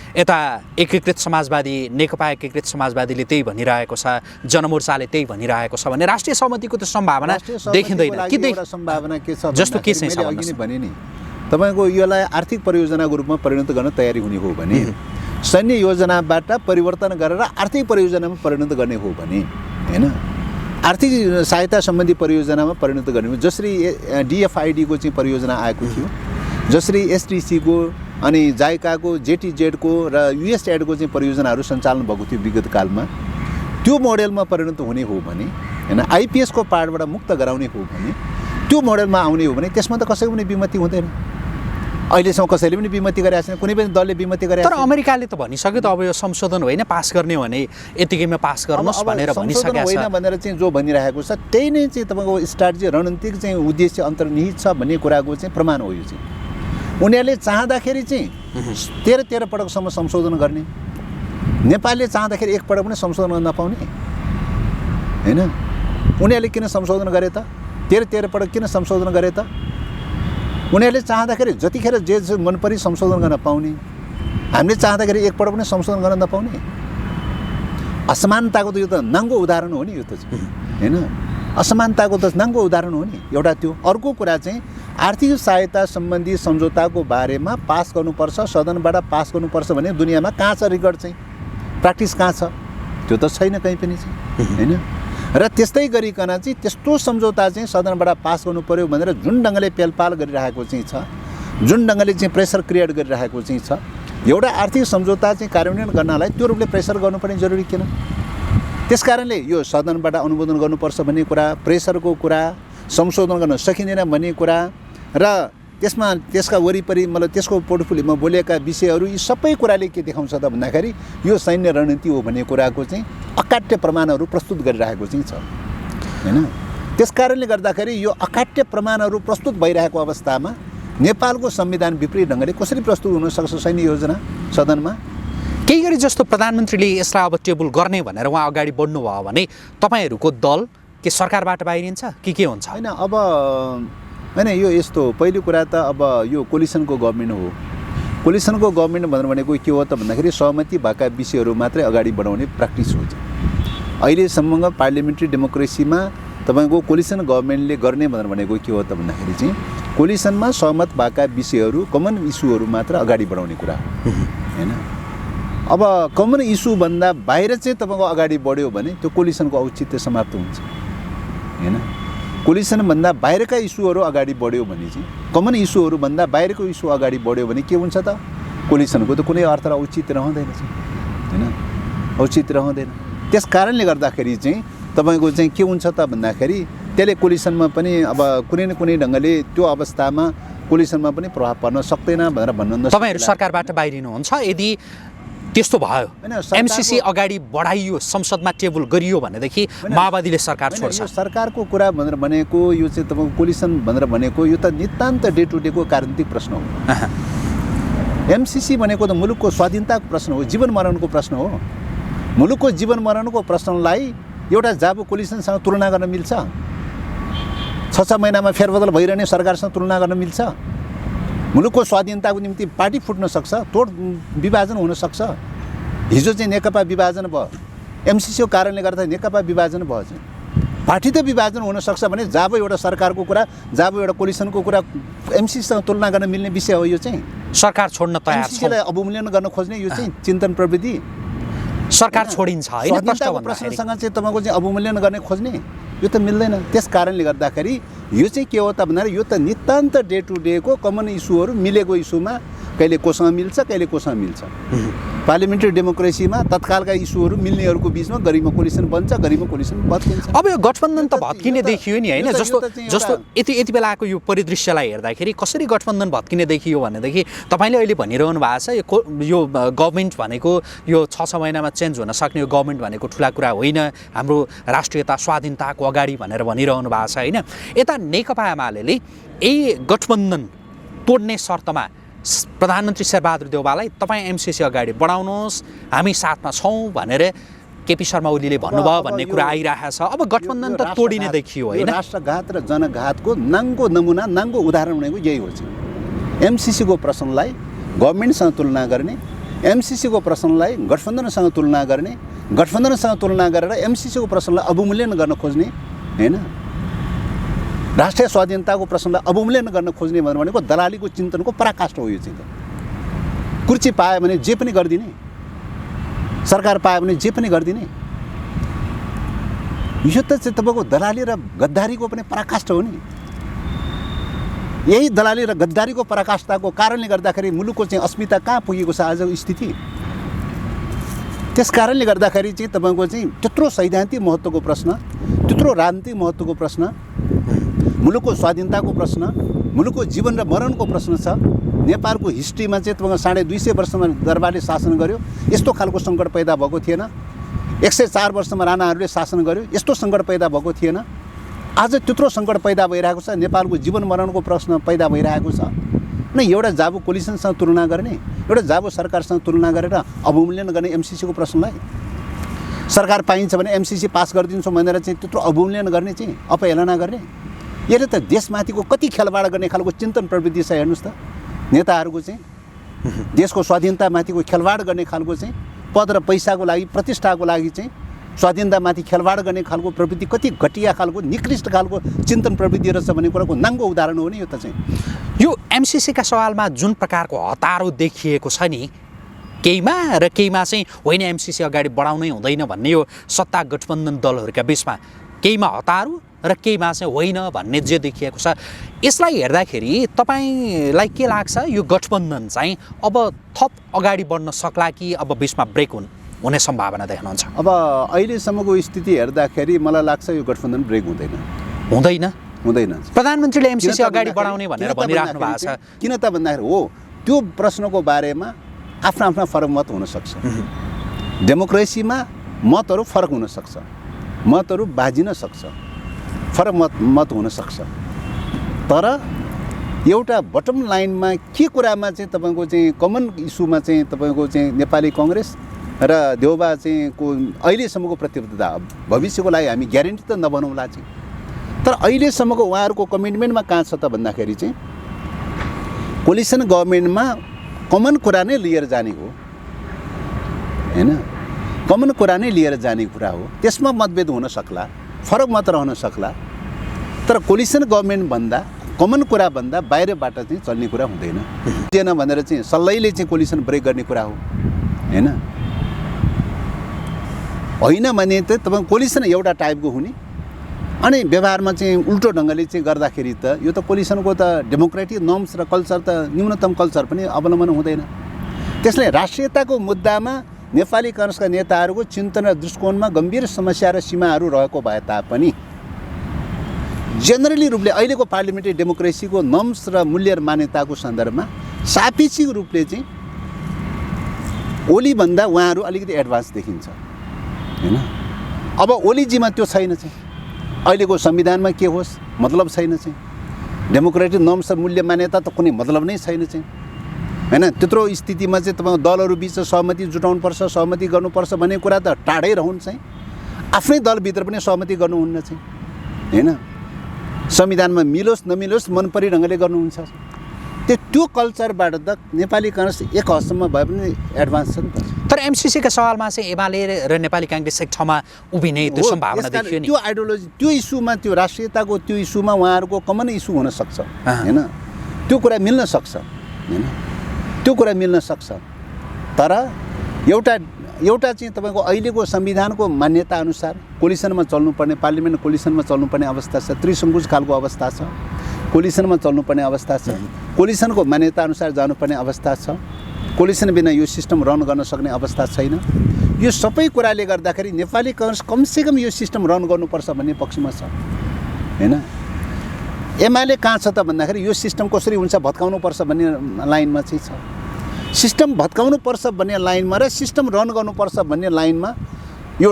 यता एकीकृत समाजवादी, नेकपा एकीकृत समाजवादीले त्यही भनिरहेको छ, जनमोर्चाले त्यही भनिरहेको छ भने राष्ट्रिय सहमतिको त सम्भावना देखिँदैन। सम्भावना के छ जस्तो के चाहिँ छ अघि नै भने नि, तपाईँको यसलाई आर्थिक परियोजनाको रूपमा परिणत गर्न तयारी हुने हो भने, सैन्य योजनाबाट परिवर्तन गरेर आर्थिक परियोजनामा परिणत गर्ने हो भने, होइन, आर्थिक सहायता सम्बन्धी परियोजनामा परिणत गर्ने हो। जसरी DFID को चाहिँ परियोजना आएको थियो, जसरी STC को अनि जाइकाको, JTZ को र USAID को चाहिँ परियोजनाहरू सञ्चालन भएको थियो विगत कालमा, त्यो मोडेलमा परिणत हुने हो भने, होइन, IPS को पार्टबाट मुक्त गराउने हो भने, त्यो मोडेलमा आउने हो भने त्यसमा त कसैको पनि विमति हुँदैन। अहिलेसम्म कसैले पनि विमति गरेको छैन, कुनै पनि दलले विमति गरेको छैन। तर अमेरिकाले त भनिसक्यो त अब यो संशोधन होइन, पास गर्ने भने यतिकैमा पास गर्नुहोस् भनेर भनिसकेको छ। होइन भनेर चाहिँ जो भनिरहेको छ त्यही नै चाहिँ तपाईँको स्ट्राटेजी, रणनीतिक चाहिँ उद्देश्य अन्तर्निहित छ भन्ने कुराको चाहिँ प्रमाण हो। यो चाहिँ उनीहरूले चाहँदाखेरि चाहिँ 13 पटकसम्म संशोधन गर्ने, नेपालले चाहँदाखेरि एक पटक पनि संशोधन गर्न नपाउने, होइन। उनीहरूले किन संशोधन गरे त? 13 पटक किन संशोधन गरे त? उनीहरूले चाहँदाखेरि जतिखेर जे मन परि संशोधन गर्न पाउने, हामीले चाहँदाखेरि एक पटक पनि संशोधन गर्न नपाउने। असमानताको त यो त नाङ्गो उदाहरण हो नि, यो त होइन, असमानताको त नाङ्गो उदाहरण हो नि एउटा त्यो। अर्को कुरा चाहिँ आर्थिक सहायता सम्बन्धी सम्झौताको बारेमा पास गर्नुपर्छ, सदनबाट पास गर्नुपर्छ भने दुनियाँमा कहाँ छ रिकर्ड चाहिँ, प्र्याक्टिस कहाँ छ? त्यो त छैन कहीँ पनि चाहिँ, होइन। र त्यस्तै गरिकन चाहिँ त्यस्तो सम्झौता चाहिँ सदनबाट पास गर्नु पर्यो भनेर जुन ढङ्गले पेलपाल गरिरहेको चाहिँ छ, जुन ढङ्गले चाहिँ प्रेसर क्रिएट गरिरहेको चाहिँ छ, एउटा आर्थिक सम्झौता चाहिँ कार्यान्वयन गर्नलाई त्यो रूपले प्रेसर गर्नुपर्ने जरुरी किन? त्यस कारणले यो सदनबाट अनुमोदन गर्नुपर्छ भन्ने कुरा, प्रेसरको कुरा, संशोधन गर्न सकिँदैन भन्ने कुरा र त्यसका वरिपरि मतलब त्यसको पोर्टफोलियोमा बोलेका विषयहरू, यी सबै कुराले के देखाउँछ त भन्दाखेरि यो सैन्य रणनीति हो भन्ने कुराको चाहिँ अकाट्य प्रमाणहरू प्रस्तुत गरिरहेको चाहिँ छ, होइन। त्यस कारणले गर्दाखेरि यो अकाट्य प्रमाणहरू प्रस्तुत भइरहेको अवस्थामा नेपालको संविधान विपरीत ढङ्गले कसरी प्रस्तुत हुनसक्छ सैन्य योजना सदनमा? केही गरी जस्तो प्रधानमन्त्रीले यसलाई अब टेबल गर्ने भनेर उहाँ अगाडि बढ्नुभयो भने तपाईँहरूको दल के सरकारबाट बाहिरिन्छ के हुन्छ? होइन, अब होइन, यो यस्तो पहिलो कुरा त अब यो कोलिसनको गभर्मेन्ट हो। कोलिसनको गभर्मेन्ट भनेको के हो त भन्दाखेरि सहमति भएका विषयहरू मात्रै अगाडि बढाउने प्र्याक्टिस हो। अहिलेसम्म पार्लियामेन्ट्री डेमोक्रेसीमा तपाईँको कोलिसन गभर्मेन्टले गर्ने भनेको के हो त भन्दाखेरि चाहिँ कोलिसनमा सहमत भएका विषयहरू, कमन इस्युहरू मात्र अगाडि बढाउने कुरा हो, होइन। अब कमन इस्युभन्दा बाहिर चाहिँ तपाईँको अगाडि बढ्यो भने त्यो कोलिसनको औचित्य समाप्त हुन्छ, होइन। कोलिसनभन्दा बाहिरका इस्युहरू अगाडि बढ्यो भने चाहिँ, कमन इस्युहरूभन्दा बाहिरको इस्यु अगाडि बढ्यो भने के हुन्छ त? कोलिसनको त कुनै अर्थ र औचित्य रहँदैन चाहिँ, होइन, औचित्य रहँदैन। त्यस कारणले गर्दाखेरि चाहिँ तपाईँको चाहिँ के हुन्छ त भन्दाखेरि त्यसले कोलिसनमा पनि अब कुनै न कुनै ढङ्गले त्यो अवस्थामा कोलिसनमा पनि प्रभाव पर्न सक्दैन भनेर भन्नु। तपाईँहरू सरकारबाट बाहिरिनुहुन्छ यदि त्यस्तो भयो, MCC अगाडि बढाइयो, संसदमा टेबल गरियो भनेदेखि माओवादीले सरकार छोड्छ? सरकारको कुरा भनेर भनेको यो चाहिँ तपाईँको कोलिसन भनेर भनेको यो त नितान्त डे टु डेको राजनीतिक प्रश्न हो। MCC भनेको त मुलुकको स्वाधीनताको प्रश्न हो, जीवन मरणको प्रश्न हो। मुलुकको जीवन मरणको प्रश्नलाई एउटा जाबु कोलिसनसँग तुलना गर्न मिल्छ? 6 महिनामा फेरबदल भइरहने सरकारसँग तुलना गर्न मिल्छ? मुलुकको स्वाधीनताको निम्ति पार्टी फुट्न सक्छ, तोड विभाजन हुन सक्छ। हिजो चाहिँ नेकपा विभाजन भयो, MCC को कारणले गर्दा नेकपा विभाजन भयो चाहिँ पार्टी त विभाजन हुन सक्छ भने जब एउटा सरकारको कुरा, जब एउटा कोलिसनको कुरा MCCसँग तुलना गर्न मिल्ने विषय हो। यो चाहिँ सरकार छोड्न तयार छ, MCCलाई अवमूल्यन गर्न खोज्ने यो चाहिँ चिन्तन प्रविधि सरकार छोडिन्छ हैन? स्वाधीनताको प्रश्नसँग चाहिँ तपाईँको चाहिँ अवमूल्यन गर्ने खोज्ने यो त मिल्दैन। त्यस कारणले गर्दाखेरि यो चाहिँ के हो त भन्दाखेरि यो त नितान्त डे टु डेको कमन इस्युहरू मिलेको इस्युमा कहिले कोसँग मिल्छ, कहिले कोसँग मिल्छ। पार्लियामेन्ट्री डेमोक्रेसीमा तत्कालका इस्युहरू मिल्नेहरूको बिचमा गरिबमा कोलिसन बन्छ, गरिबमा कोलिसन भत्किन्छ। अब यो गठबन्धन त भत्किने देखियो नि हैन? जस्तो यति बेलाको यो परिदृश्यलाई हेर्दाखेरि कसरी गठबन्धन भत्किने देखियो भनेदेखि तपाईँले अहिले भनिरहनु भएको छ यो गभर्मेन्ट भनेको यो 6 महिनामा चेन्ज हुन सक्ने यो गभर्मेन्ट भनेको ठुला कुरा होइन, हाम्रो राष्ट्रियता स्वाधीनताको अगाडि भनेर भनिरहनु भएको छ हैन? यता नेकपा एमालेले यही गठबन्धन तोड्ने शर्तमा प्रधानमन्त्री शेरबहादुर देउवालाई तपाईँ MCC अगाडि बढाउनुहोस्, हामी साथमा छौँ भनेर केपी शर्मा ओलीले भन्नुभयो भन्ने कुरा आइरहेको छ। अब गठबन्धन त तोडिने देखियो होइन? राष्ट्रघात र जनघातको नाङ्गो नमुना, नाङ्गो उदाहरण भनेको यही हो चाहिँ। एमसिसीको प्रश्नलाई गभर्मेन्टसँग तुलना गर्ने, एमसिसीको प्रश्नलाई गठबन्धनसँग तुलना गर्ने, गठबन्धनसँग तुलना गरेर एमसिसीको प्रश्नलाई अवमूल्यन गर्न खोज्ने होइन, राष्ट्रिय स्वाधीनताको प्रश्नलाई अवमूल्यन गर्न खोज्ने भनेको दलालीको चिन्तनको पराकाष्ठ हो। यो चाहिँ कुर्सी पायो भने जे पनि गरिदिने, सरकार पायो भने जे पनि गरिदिने, यो त चाहिँ तपाईँको दलाली र गद्दारीको पनि पराकाष्ठ हो नि। यही दलाली र गद्दारीको पराकाष्ठताको कारणले गर्दाखेरि मुलुकको चाहिँ अस्मिता कहाँ पुगेको छ आजको स्थिति। त्यस कारणले गर्दाखेरि चाहिँ तपाईँको चाहिँ त्यत्रो सैद्धान्तिक महत्त्वको प्रश्न, त्यत्रो राजनीतिक महत्त्वको प्रश्न, मुलुकको स्वाधीनताको प्रश्न, मुलुकको जीवन र मरणको प्रश्न छ। नेपालको हिस्ट्रीमा चाहिँ तपाईँको 250 वर्षमा दरबारले शासन गर्यो, यस्तो खालको सङ्कट पैदा भएको थिएन। 104 वर्षमा राणाहरूले शासन गर्यो, यस्तो सङ्कट पैदा भएको थिएन। आज त्यत्रो सङ्कट पैदा भइरहेको छ, नेपालको जीवन मरणको प्रश्न पैदा भइरहेको छ। न एउटा जाबु कोलिसनसँग तुलना गर्ने, एउटा जाबु सरकारसँग तुलना गरेर अवमूल्यन गर्ने एमसिसीको प्रश्नलाई, सरकार पाइन्छ भने एमसिसी पास गरिदिन्छौँ भनेर चाहिँ त्यत्रो अवमूल्यन गर्ने चाहिँ अपहेलना गर्ने, यसले त देशमाथिको कति खेलवाड गर्ने खालको चिन्तन प्रवृत्ति छ। हेर्नुहोस् त, नेताहरूको चाहिँ देशको स्वाधीनतामाथिको खेलवाड गर्ने खालको चाहिँ पद र पैसाको लागि, प्रतिष्ठाको लागि चाहिँ स्वाधीनतामाथि खेलवाड गर्ने खालको प्रवृत्ति कति घटिया खालको, निकृष्ट खालको चिन्तन प्रवृत्ति रहेछ भन्ने कुराको नाङ्गो उदाहरण हो नि यो त चाहिँ। यो एमसिसीका सवालमा जुन प्रकारको हतारो देखिएको छ नि, केहीमा र केहीमा चाहिँ होइन एमसिसी अगाडि बढाउनै हुँदैन भन्ने यो सत्ता गठबन्धन दलहरूका बिचमा केहीमा हतारो र केहीमा चाहिँ होइन भन्ने जे देखिएको छ, यसलाई हेर्दाखेरि तपाईँलाई के लाग्छ यो गठबन्धन चाहिँ अब थप अगाडि बढ्न सक्ला कि अब बिचमा ब्रेक हुने सम्भावना देख्नुहुन्छ? अब अहिलेसम्मको स्थिति हेर्दाखेरि मलाई लाग्छ यो गठबन्धन ब्रेक हुँदैन। प्रधानमन्त्रीले एमसिसी अगाडि बढाउने भनेर भनिराख्नु भएको छ। किन त भन्दाखेरि हो त्यो प्रश्नको बारेमा आफ्ना आफ्ना फरक मत हुनसक्छ। डेमोक्रेसीमा मतहरू फरक हुनसक्छ, मतहरू बाजिन सक्छ, फरक मत हुनसक्छ। तर एउटा बटम लाइनमा के कुरामा चाहिँ तपाईँको चाहिँ कमन इस्युमा चाहिँ तपाईँको चाहिँ नेपाली कङ्ग्रेस र देउबा चाहिँ को अहिलेसम्मको प्रतिबद्धता, भविष्यको लागि हामी ग्यारेन्टी त नबनाउँला चाहिँ, तर अहिलेसम्मको उहाँहरूको कमिटमेन्टमा कहाँ छ त भन्दाखेरि चाहिँ कोलिसन गभर्मेन्टमा कमन कुरा नै लिएर जाने हो होइन, कमन कुरा नै लिएर जाने कुरा हो। त्यसमा मतभेद हुन सक्ला, फरक मत रहन सक्ला, तर कोलिसन गभर्मेन्ट भन्दा, कमन कुरा भन्दा बाहिरबाट चाहिँ चल्ने कुरा हुँदैन। हुँदैन भनेर चाहिँ सल्लाहले चाहिँ कोलिसन ब्रेक गर्ने कुरा हो होइन। होइन भने त तपाईँ कोलिसन एउटा टाइपको हुने अनि व्यवहारमा चाहिँ उल्टो ढङ्गले चाहिँ गर्दाखेरि त यो त कोलिसनको त डेमोक्रेटिक नर्म्स र कल्चर त न्यूनतम कल्चर पनि अवलम्बन हुँदैन। त्यसले राष्ट्रियताको मुद्दामा नेपाली काङ्ग्रेसका नेताहरूको चिन्तन र दृष्टिकोणमा गम्भीर समस्या र सीमाहरू रहेको भए तापनि जेनरली रूपले अहिलेको पार्लियामेन्ट्री डेमोक्रेसीको नर्म्स र मूल्य र मान्यताको सन्दर्भमा सापेक्षिक रूपले चाहिँ ओलीभन्दा उहाँहरू अलिकति एडभान्स देखिन्छ होइन। अब ओलीजीमा त्यो छैन चाहिँ, अहिलेको संविधानमा के होस् मतलब छैन चाहिँ, डेमोक्रेटिक नर्म्स र मूल्य मान्यता त कुनै मतलब नै छैन चाहिँ होइन। त्यत्रो स्थितिमा चाहिँ तपाईँको दलहरू बिच सहमति जुटाउनुपर्छ, सहमति गर्नुपर्छ भन्ने कुरा त टाढै रहन्छ चाहिँ, आफ्नै दलभित्र पनि सहमति गर्नुहुन्न चाहिँ होइन। संविधानमा मिलोस् नमिलोस् मनपरी ढङ्गले गर्नुहुन्छ। त्यो कल्चरबाट त नेपाली काङ्ग्रेस एक हदसम्म भए पनि एडभान्स छ नि त। तर एमसिसीका सवालमा चाहिँ एमाले र नेपाली काङ्ग्रेस एक ठाउँमा उभिने त्यो सम्भावना देखियो नि। त्यो आइडियोलोजी, त्यो इस्युमा, त्यो राष्ट्रियताको त्यो इस्युमा उहाँहरूको कमन इस्यु हुनसक्छ होइन, त्यो कुरा मिल्न सक्छ होइन, त्यो कुरा मिल्न सक्छ। तर एउटा चाहिँ तपाईँको अहिलेको संविधानको मान्यता अनुसार कोलिसनमा चल्नुपर्ने, पार्लियामेन्ट कोलिसनमा चल्नुपर्ने अवस्था छ, त्रिसङ्कुश खालको अवस्था छ, कोलिसनमा चल्नुपर्ने अवस्था छ, कोलिसनको मान्यता अनुसार जानुपर्ने अवस्था छ, कोलिसन बिना यो सिस्टम रन गर्न सक्ने अवस्था छैन। यो सबै कुराले गर्दाखेरि नेपाली काङ्ग्रेस कमसेकम यो सिस्टम रन गर्नुपर्छ भन्ने पक्षमा छ होइन। एमाले कहाँ छ त भन्दाखेरि यो सिस्टम कसरी हुन्छ भत्काउनुपर्छ भन्ने लाइनमा चाहिँ छ। सिस्टम भत्काउनुपर्छ भन्ने लाइनमा र सिस्टम रन गर्नुपर्छ भन्ने लाइनमा यो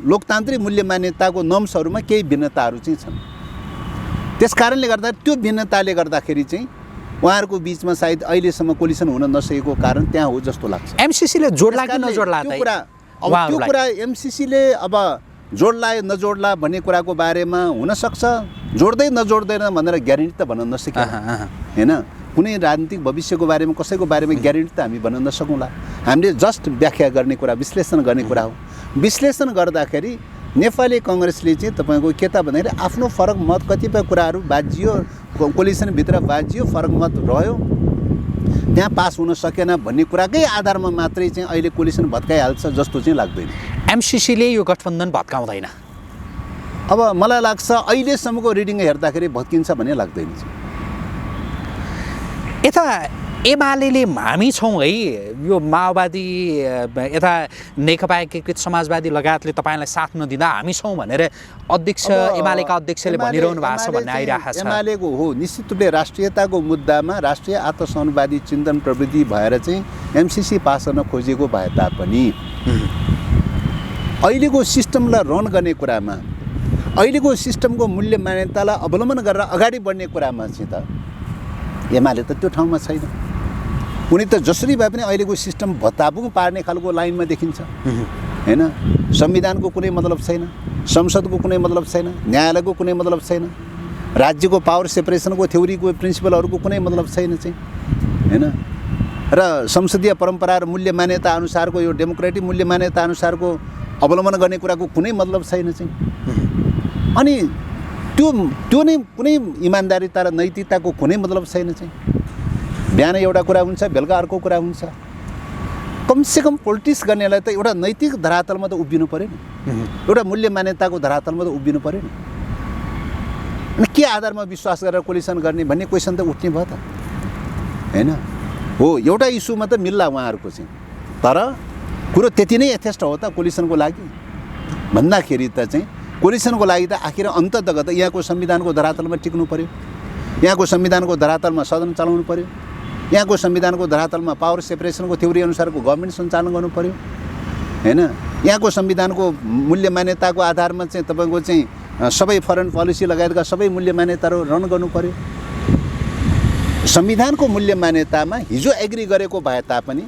लोकतान्त्रिक मूल्य मान्यताको नर्म्सहरूमा केही भिन्नताहरू चाहिँ छन्। त्यस कारणले गर्दा त्यो भिन्नताले गर्दाखेरि चाहिँ उहाँहरूको बिचमा सायद अहिलेसम्म कोलिसन हुन नसकेको कारण त्यहाँ हो जस्तो लाग्छ। एमसिसीले जोड्ला कि नजोड्ला त्यो कुरा अब त्यो कुरा एमसीसीले अब जोड्ला नजोड्ला भन्ने कुराको बारेमा हुनसक्छ जोड्दै नजोड्दैन भनेर ग्यारेन्टी त भन्न नसकिन्छ हैन। कुनै राजनीतिक भविष्यको बारेमा कसैको बारेमा ग्यारेन्टी त हामी भन्न नसकौँला। हामीले जस्ट व्याख्या गर्ने कुरा विश्लेषण गर्ने कुरा हो। विश्लेषण गर्दाखेरि नेपाली कांग्रेसले चाहिँ तपाईको के त भन्दाखेरि आफ्नो फरक मत कतिपय कुराहरू बाजियो कोलिसनभित्र बाजियो फरक मत रह्यो त्यहाँ पास हुन सकेन भन्ने कुराकै आधारमा मात्रै चाहिँ अहिले कोलिसन भत्काइहाल्छ जस्तो चाहिँ लाग्दैन। एमसीसीले यो गठबन्धन भत्काउँदैन। अब मलाई लाग्छ अहिलेसम्मको रिडिङ हेर्दाखेरि भत्किन्छ भन्ने लाग्दैन। यता एमाले हामी छौँ है यो माओवादी यता नेकपा एकीकृत समाजवादी लगायतले तपाईँलाई साथ नदिँदा हामी छौँ भनेर अध्यक्ष एमालेका अध्यक्षले भनिरहनु भएको छ भन्ने आइरहेको छ। एमालेको हो निश्चित रूपले राष्ट्रियताको मुद्दामा राष्ट्रिय आत्मसम्मानवादी चिन्तन प्रवृत्ति भएर चाहिँ एमसीसी पास गर्न खोजेको भए तापनि अहिलेको सिस्टमलाई रन गर्ने कुरामा अहिलेको सिस्टमको मूल्य मान्यतालाई अवलम्बन गरेर अगाडि बढ्ने कुरामा चाहिँ त एमाले त त्यो ठाउँमा छैन। उनी त जसरी भए पनि अहिलेको सिस्टम भत्ताबुङ पार्ने खालको लाइनमा देखिन्छ हैन। संविधानको कुनै मतलब छैन, संसदको कुनै मतलब छैन, न्यायालयको कुनै मतलब छैन, राज्यको पावर सेपरेसनको थ्योरीको प्रिन्सिपलहरूको कुनै मतलब छैन चाहिँ हैन। र संसदीय परम्परा र मूल्य मान्यता अनुसारको यो डेमोक्रेटिक मूल्य मान्यता अनुसारको अवलम्बन गर्ने कुराको कुनै मतलब छैन चाहिँ। अनि त्यो नै कुनै इमानदारीता र नैतिकताको कुनै मतलब छैन चाहिँ। बिहान एउटा कुरा हुन्छ बेलुका अर्को कुरा हुन्छ। कमसेकम पोलिटिक्स गर्नेलाई त एउटा नैतिक धरातलमा त उभिनु पर्यो नि, एउटा मूल्य मान्यताको धरातलमा त उभिनु पर्यो नि। अनि के आधारमा विश्वास गरेर कोलिसन गर्ने भन्ने क्वेसन त उठ्ने भयो त हैन। हो एउटा इस्युमा त मिल्ला उहाँहरूको चाहिँ, तर कुरो त्यति नै यथेष्ट हो त कोलिसनको लागि भन्दाखेरि त चाहिँ कोलिसनको लागि त आखिर अन्ततगत यहाँको संविधानको धरातलमा टिक्नु पर्यो, यहाँको संविधानको धरातलमा सदन चलाउनु पर्यो, यहाँको संविधानको धरातलमा पावर सेपरेसनको थ्योरी अनुसारको गभर्मेन्ट सञ्चालन गर्नु पर्यो हैन। यहाँको संविधानको मूल्य मान्यताको आधारमा चाहिँ तपाईको चाहिँ सबै फरेन पोलिसी लगायतका सबै मूल्य मान्यताहरू रन गर्नु पर्यो। संविधानको मूल्य मान्यतामा हिजो एग्री गरेको भए तापनि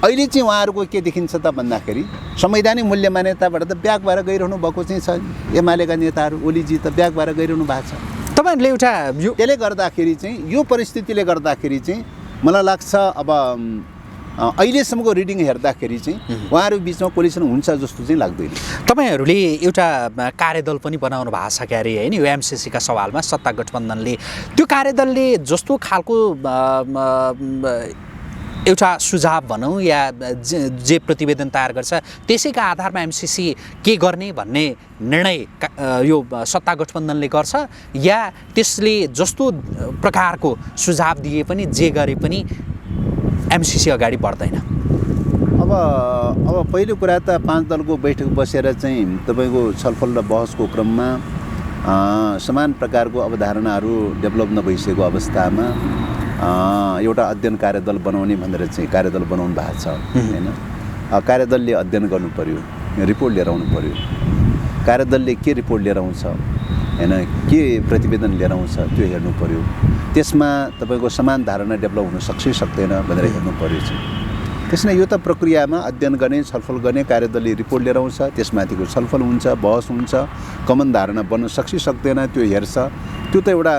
अहिले चाहिँ उहाँहरूको के देखिन्छ त भन्दाखेरि संवैधानिक मूल्य मान्यताबाट त ब्याक भएर गइरहनु भएको चाहिँ छ। एमालेका नेताहरू ओलीजी त ब्याक भएर गइरहनु भएको छ। तपाईहरुले एउटा त्यसले गर्दाखेरि चाहिँ यो परिस्थितिले गर्दाखेरि चाहिँ मलाई लाग्छ अब अहिलेसम्मको रिडिङ हेर्दाखेरि चाहिँ उहाँहरू बिचमा कोलिसन हुन्छ जस्तो चाहिँ लाग्दैन। तपाईहरुले एउटा कार्यदल पनि बनाउनु भएको छ क्यारे हैन यो एमसीसीका सवालमा सत्ता गठबन्धनले त्यो कार्यदलले जस्तो खालको एउटा सुझाव भनौँ या जे प्रतिवेदन तयार गर्छ त्यसैका आधारमा एमसीसी के गर्ने भन्ने निर्णय यो सत्ता गठबन्धनले गर्छ या त्यसले जस्तो प्रकारको सुझाव दिए पनि जे गरे पनि एमसीसी अगाडि बढ्दैन। अब पहिलो कुरा त 5 दलको बैठक बसेर चाहिँ तपाईको छलफल र बहसको क्रममा समान प्रकारको अवधारणाहरू डेभलप नभइसकेको अवस्थामा एउटा अध्ययन कार्यदल बनाउने भनेर चाहिँ कार्यदल बनाउनु भएको छ हैन। कार्यदलले अध्ययन गर्नु पर्यो, रिपोर्ट लिएर आउनु पर्यो। कार्यदलले के रिपोर्ट लिएर आउँछ हैन, के प्रतिवेदन लिएर आउँछ त्यो हेर्नु पर्यो। त्यसमा तपाईको समान धारणा डेभलप हुन सक्छ सक्दैन भनेर हेर्नु पर्यो चाहिँ। त्यसैले यो त प्रक्रियामा अध्ययन गर्ने छलफल गर्ने कार्यदलले रिपोर्ट लिएर आउँछ, त्यसमाथिको छलफल हुन्छ, बहस हुन्छ, कमन धारणा बन्न सक्छ सक्दैन त्यो हेर्छ। त्यो त एउटा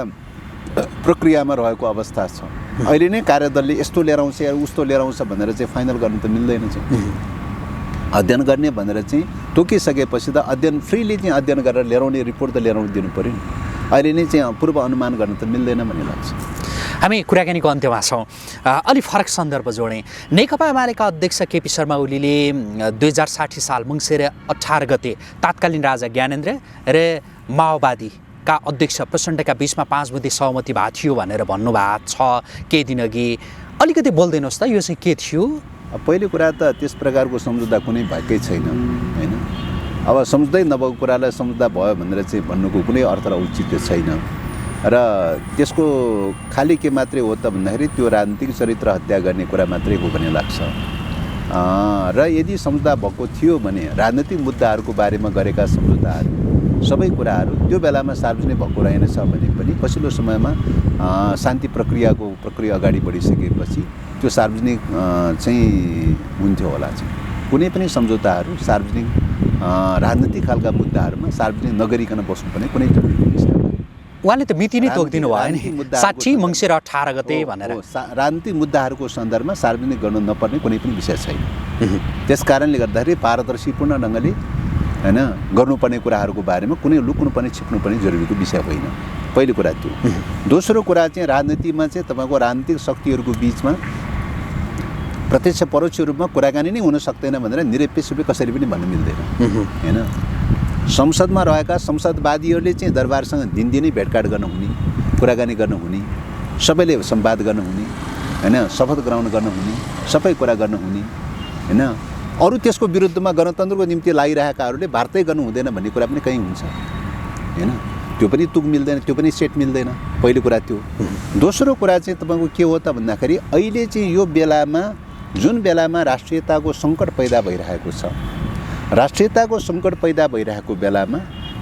प्रक्रियामा रहेको अवस्था छ। अहिले नै कार्यदलले यस्तो लिएर आउँछ या उस्तो लिएर आउँछ भनेर चाहिँ फाइनल गर्नु त मिल्दैन चाहिँ। अध्ययन गर्ने भनेर चाहिँ तोकिसकेपछि त अध्ययन फ्रीली चाहिँ अध्ययन गरेर लिएर आउने रिपोर्ट त लिएर आउनु दिनु पर्यो नि। अहिले नै चाहिँ पूर्व अनुमान गर्न त मिल्दैन भन्ने लाग्छ। हामी कुराकानीको अन्त्यमा छौँ। अलि फरक सन्दर्भ जोडेँ। नेकपा एमालेका अध्यक्ष केपी शर्मा ओलीले 2060 साल मङ्सिर 18 गते तात्कालीन राजा ज्ञानेन्द्र र माओवादीका अध्यक्ष प्रचण्डका बीचमा 5 बुँदे सहमति भएको थियो भनेर भन्नुभएको छ केही दिन अघि। अलिकति बोल्दिनुहोस् त यो चाहिँ के थियो? पहिलो कुरा त त्यस प्रकारको सम्झौता कुनै भएकै छैन हैन। अब सम्झ्दै नभएको कुरालाई सम्झौता भयो भनेर चाहिँ भन्नुको कुनै अर्थ र औचित्य छैन। र त्यसको खाली के मात्रै हो त भन्दाखेरि त्यो राजनीतिक चरित्र हत्या गर्ने कुरा मात्रै हो भन्ने लाग्छ। र यदि सम्झौता भएको थियो भने राजनीतिक मुद्दाहरूको बारेमा गरेका सम्झौताहरू सबै कुराहरू त्यो बेलामा सार्वजनिक भएको रहेनछ भने पनि पछिल्लो समयमा शान्ति प्रक्रिया अगाडि बढिसकेपछि त्यो सार्वजनिक चाहिँ हुन्थ्यो होला चाहिँ। कुनै पनि सम्झौताहरू सार्वजनिक राजनीतिक खालका मुद्दाहरूमा सार्वजनिक नगरिकन बस्नुपर्ने कुनै जरुरी छैन। उहाँले त मिति नै तोकिदिनु भयो नि 60 मङ्सिर 18 गते भनेर। राजनीतिक मुद्दाहरूको सन्दर्भमा सार्वजनिक गर्नु नपर्ने कुनै पनि विषय छैन। त्यस कारणले गर्दाखेरि पारदर्शीपूर्ण ढङ्गले हैन गर्नुपर्ने कुराहरूको बारेमा कुनै लुक्नुपर्ने छिप्नुपर्ने जरुरीको विषय होइन। पहिलो कुरा त्यो। दोस्रो कुरा चाहिँ राजनीतिमा चाहिँ तपाईँको राजनीतिक शक्तिहरूको बिचमा प्रत्यक्ष परोक्ष रूपमा कुराकानी नै हुन सक्दैन भनेर निरपेक्ष रूपले कसरी पनि भन्नु मिल्दैन हैन। संसदमा रहेका संसदवादीहरूले चाहिँ दरबारसँग दिनदिनै भेटघाट गर्न हुने, कुराकानी गर्न हुने, सबैले संवाद गर्न हुने हैन, शपथ ग्रहण गर्न हुने, सबै कुरा गर्न हुने हैन। अरू त्यसको विरुद्धमा गणतन्त्रको निम्ति लागिरहेकाहरूले वार्तै गर्नु हुँदैन भन्ने कुरा पनि कहीँ हुन्छ हैन। त्यो पनि तुक मिल्दैन, त्यो पनि सेट मिल्दैन। पहिलो कुरा त्यो। दोस्रो कुरा चाहिँ तपाईँको के हो त भन्दाखेरि अहिले चाहिँ यो बेलामा जुन बेलामा राष्ट्रियताको सङ्कट पैदा भइरहेको छ, राष्ट्रियताको सङ्कट पैदा भइरहेको बेलामा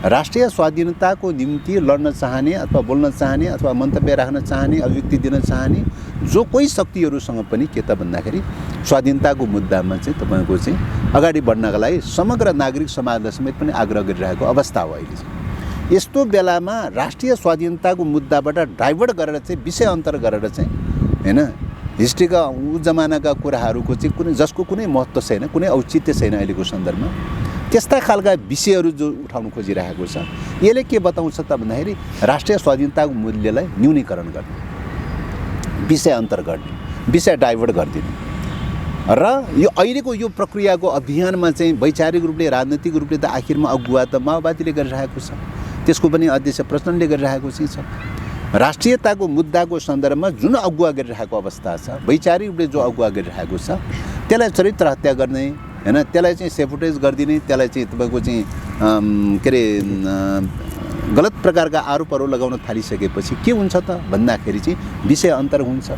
राष्ट्रिय स्वाधीनताको निम्ति लड्न चाहने अथवा बोल्न चाहने अथवा मन्तव्य राख्न चाहने, अभिव्यक्ति दिन चाहने जो कोही शक्तिहरूसँग पनि के त भन्दाखेरि स्वाधीनताको मुद्दामा चाहिँ तपाईँको चाहिँ अगाडि बढ्नका लागि समग्र नागरिक समाजलाई समेत पनि आग्रह गरिरहेको अवस्था हो अहिले चाहिँ। यस्तो बेलामा राष्ट्रिय स्वाधीनताको मुद्दाबाट डाइभर्ट गरेर चाहिँ विषय अन्तर गरेर चाहिँ हैन हिस्ट्रीका उ जमानाका कुराहरूको चाहिँ कुनै जसको कुनै महत्त्व छैन, कुनै औचित्य छैन अहिलेको सन्दर्भमा, त्यस्ता खालका विषयहरू जो उठाउन खोजिरहेको छ, यसले के बताउँछ त भन्दाखेरि राष्ट्रिय स्वाधीनताको मूल्यलाई न्यूनीकरण गर्ने, विषय अन्तर गर्ने, विषय डाइभर्ट गरिदिने र यो अहिलेको यो प्रक्रियाको अभियानमा चाहिँ वैचारिक रूपले राजनीतिक रूपले त आखिरमा अगुवा त माओवादीले गरिरहेको छ, त्यसको पनि अध्यक्ष प्रचण्डले गरिरहेको चाहिँ छ। राष्ट्रियताको मुद्दाको सन्दर्भमा जुन अगुवा गरिरहेको अवस्था छ, वैचारिक रूपले जो अगुवा गरिरहेको छ, त्यसलाई चरित्र हत्या गर्ने हैन, त्यसलाई चाहिँ सेफुटेज गरिदिने, त्यसलाई चाहिँ तपाईँको चाहिँ के अरे गलत प्रकारका आरोपहरू लगाउन थालिसकेपछि के हुन्छ त भन्दाखेरि चाहिँ विषय अन्तर हुन्छ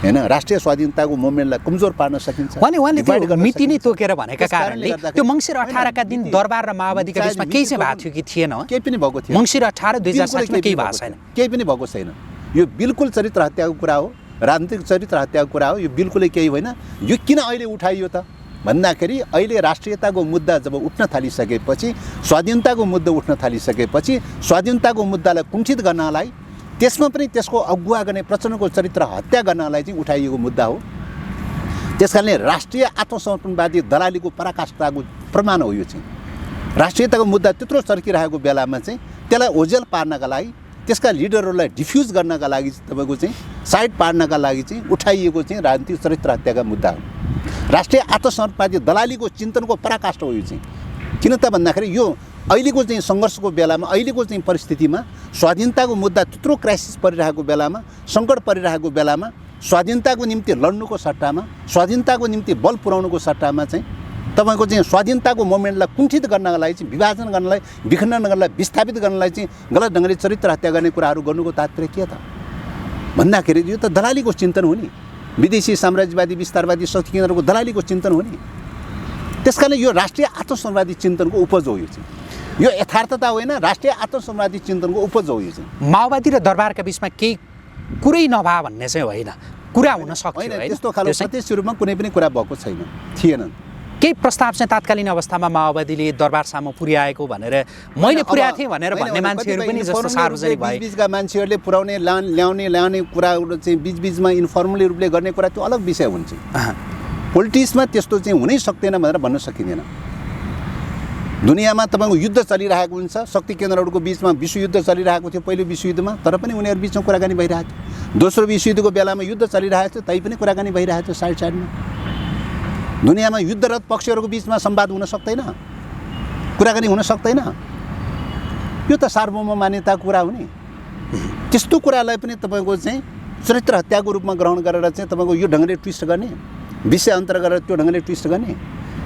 हैन। राष्ट्रिय स्वाधीनताको मोमेन्टलाई कमजोर पार्न सकिन्छ। उहाँले त्यो मिति नै तोकेर भनेका कारणले त्यो मङ्सिर 18 का दिन दरबार र माओवादीका बीचमा केही चाहिँ भएको थियो कि थिएन? केही पनि भएको थिएन। मङ्सिर 18 2007 मा केही भएको छैन, केही पनि भएको छैन। यो बिल्कुल चरित्र हत्याको कुरा हो, राजनीतिक चरित्र हत्याको कुरा हो। यो बिल्कुलै केही होइन। यो किन अहिले उठाइयो त भन्दाखेरि अहिले राष्ट्रियताको मुद्दा जब उठ्न थालिसकेपछि, स्वाधीनताको मुद्दा उठ्न थालिसकेपछि स्वाधीनताको मुद्दालाई कुण्ठित गर्नलाई, त्यसमा पनि त्यसको अगुवा गर्ने प्रचण्डको चरित्र हत्या गर्नलाई चाहिँ उठाइएको मुद्दा हो। त्यसकारणले राष्ट्रिय आत्मसमर्पणवादी दलालीको पराकाष्ठाको प्रमाण हो यो चाहिँ। राष्ट्रियताको मुद्दा त्यत्रो चर्किरहेको बेलामा चाहिँ त्यसलाई ओझेल पार्नका लागि, त्यसका लिडरहरूलाई डिफ्युज गर्नका लागि तपाईँको चाहिँ साइड पार्नका लागि चाहिँ उठाइएको चाहिँ राजनीतिक चरित्र हत्याका मुद्दा हो। राष्ट्रिय आत्मसमर्पणवादी दलालीको चिन्तनको पराकाष्ठा हो यो चाहिँ। किन त भन्दाखेरि यो अहिलेको चाहिँ सङ्घर्षको बेलामा, अहिलेको चाहिँ परिस्थितिमा स्वाधीनताको मुद्दा त्यत्रो क्राइसिस परिरहेको बेलामा, सङ्कट परिरहेको बेलामा स्वाधीनताको निम्ति लड्नुको सट्टामा, स्वाधीनताको निम्ति बल पुर्याउनुको सट्टामा चाहिँ तपाईँको चाहिँ स्वाधीनताको मोमेन्टलाई कुण्ठित गर्नका लागि चाहिँ, विभाजन गर्नलाई, विखण्डन गर्नलाई, विस्थापित गर्नलाई चाहिँ गलत ढङ्गले चरित्र हत्या गर्ने कुराहरू गर्नुको तात्पर्य के त भन्दाखेरि यो त दलालीको चिन्तन हो नि। विदेशी साम्राज्यवादी विस्तारवादी शक्ति केन्द्रको दलालीको चिन्तन हो नि। त्यसकारण यो राष्ट्रिय आत्मसमर्पणवादी चिन्तनको उपज हो यो चाहिँ। यो यथार्थता होइन, राष्ट्रिय आत्मसमर्पणवादी चिन्तनको उपज हो यो चाहिँ। माओवादी र दरबारका बीचमा केही कुरै नभए भन्ने चाहिँ होइन, कुरा हुन सक्छ हैन। त्यस्तो खालको प्रत्यक्ष रूपमा कुनै पनि कुरा भएको छैन, थिएन। केही प्रस्ताव चाहिँ तात्कालीन अवस्थामा माओवादीले दरबारसम्म पुर्याएको भनेर मैले पुर्याएको थिएँ भनेर भन्ने मान्छेहरू पनि जस्तो सार्वजनिक भए, बीचका मान्छेहरूले पुर्याउने ल्याउने कुराहरू चाहिँ बीचबीचमा इन्फर्मली रूपले गर्ने कुरा त्यो अलग विषय हुन्छ। पोलिटिक्समा त्यस्तो चाहिँ हुनै सक्दैन भनेर भन्न सकिँदैन। दुनियाँमा तपाईँको युद्ध चलिरहेको हुन्छ, शक्ति केन्द्रहरूको बिचमा विश्वयुद्ध चलिरहेको थियो पहिलो विश्वयुद्धमा, तर पनि उनीहरू बिचमा कुराकानी भइरहेको थियो। दोस्रो विश्वयुद्धको बेलामा युद्ध चलिरहेको थियो, तै पनि कुराकानी भइरहेको थियो साइड साइडमा। दुनियाँमा युद्धरत पक्षहरूको बिचमा संवाद हुन सक्दैन, कुराकानी हुन सक्दैन। यो त सार्वभौम मान्यताको कुरा हो नि। त्यस्तो कुरालाई पनि तपाईँको चाहिँ चरित्र हत्याको रूपमा ग्रहण गरेर चाहिँ तपाईँको यो ढङ्गले ट्विस्ट गर्ने, विषय अन्तर गरेर त्यो ढङ्गले ट्विस्ट गर्ने।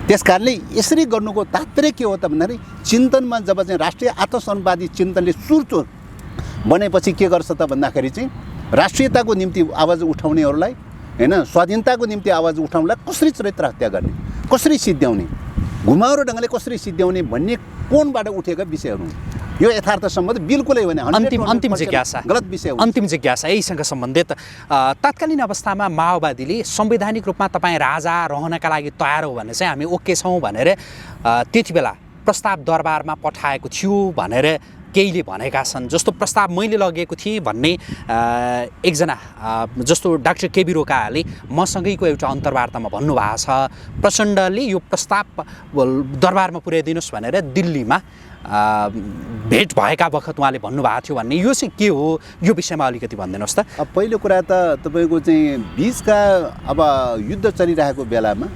त्यसकारणले यसरी गर्नुको तात्पर्य के हो त भन्दाखेरि चिन्तनमा जब चाहिँ राष्ट्रिय आत्मसमर्पणवादी चिन्तनले सुर्चो बनेपछि के गर्छ त भन्दाखेरि चाहिँ राष्ट्रियताको निम्ति आवाज उठाउनेहरूलाई हैन, स्वाधीनताको निम्ति आवाज उठाउनलाई कसरी चरित्र हत्या गर्ने, कसरी सिद्ध्याउने, घुमाउरो ढङ्गले कसरी सिद्ध्याउने भन्ने कोणबाट उठेका विषयहरू हुन्। यो यथार्थ सम्बन्ध बिल्कुलै होइन। अन्तिम जिज्ञासा गलत विषय हो। अन्तिम जिज्ञासा यहीसँग सम्बन्धित तत्कालीन अवस्थामा माओवादीले संवैधानिक रूपमा तपाईँ राजा रहनका लागि तयार हो भने चाहिँ हामी ओके छौँ भनेर त्यति बेला प्रस्ताव दरबारमा पठाएको थियो भनेर केहीले भनेका छन्। जस्तो प्रस्ताव मैले लगेको थिएँ भन्ने एकजना जस्तो डाक्टर केबी रोकाले मसँगैको एउटा अन्तर्वार्तामा भन्नुभएको छ, प्रचण्डले यो प्रस्ताव दरबारमा पुर्याइदिनुहोस् भनेर दिल्लीमा भेट भएका बखत उहाँले भन्नुभएको थियो भन्ने। यो चाहिँ के हो, यो विषयमा अलिकति भनिदिनुहोस् त। अब पहिलो कुरा त तपाईँको चाहिँ बिचका अब युद्ध चलिरहेको बेलामा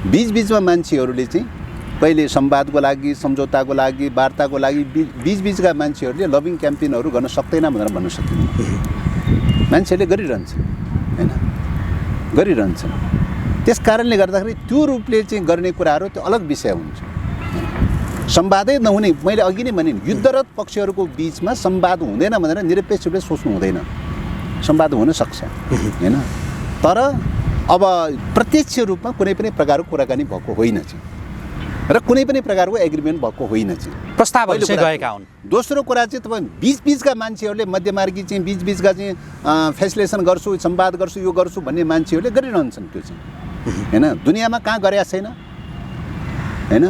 बिचबिचमा मान्छेहरूले चाहिँ कहिले संवादको लागि, सम्झौताको लागि, वार्ताको लागि बिचबिचका मान्छेहरूले लभिङ क्याम्पेनहरू गर्न सक्दैन भनेर भन्न सकिँदैन। मान्छेहरूले गरिरहन्छन् होइन, गरिरहन्छन्। त्यस कारणले गर्दाखेरि त्यो रूपले चाहिँ गर्ने कुराहरू त्यो अलग विषय हुन्छ। संवादै नहुने, मैले अघि नै भने युद्धरत पक्षहरूको बिचमा संवाद हुँदैन भनेर निरपेक्ष रूपले सोच्नु हुँदैन। संवाद हुन सक्छ होइन, तर अब प्रत्यक्ष रूपमा कुनै पनि प्रकारको कुराकानी भएको होइन चाहिँ र कुनै पनि प्रकारको एग्रिमेन्ट भएको होइन चाहिँ। प्रस्तावहरू चाहिँ गएका हुन्। दोस्रो कुरा चाहिँ तपाईँ बिचबिचका मान्छेहरूले मध्यमार्गी चाहिँ बिचबिचका चाहिँ फेसिलेसन गर्छु, संवाद गर्छु, यो गर्छु भन्ने मान्छेहरूले गरिरहन्छन्। त्यो चाहिँ होइन, दुनियाँमा कहाँ गरेका छैन होइन।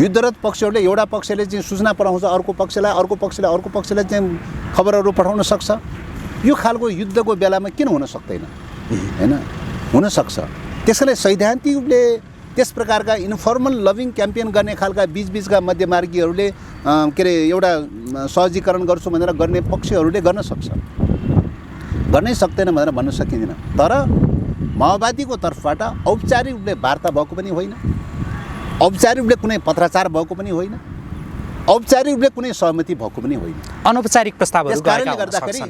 युद्धरत पक्षहरूले एउटा पक्षले चाहिँ सूचना पठाउँछ अर्को पक्षलाई, अर्को पक्षलाई चाहिँ खबरहरू पठाउन सक्छ। यो खालको युद्धको बेलामा किन हुन सक्दैन होइन, हुनसक्छ। त्यसैले सैद्धान्तिक रूपले त्यस प्रकारका इन्फर्मल लभिङ क्याम्पेन गर्ने खालका बिचबिचका मध्यमार्गीहरूले के अरे एउटा सहजीकरण गर्छु भनेर गर्ने पक्षहरूले गर्न सक्छ, गर्नै सक्दैन भनेर भन्न सकिँदैन। तर माओवादीको तर्फबाट औपचारिक रूपले वार्ता भएको पनि होइन, औपचारिक रूपले कुनै पत्राचार भएको पनि होइन, औपचारिक रूपले कुनै सहमति भएको पनि होइन। अनौपचारिक प्रस्तावहरू त्यस कारणले गर्दाखेरि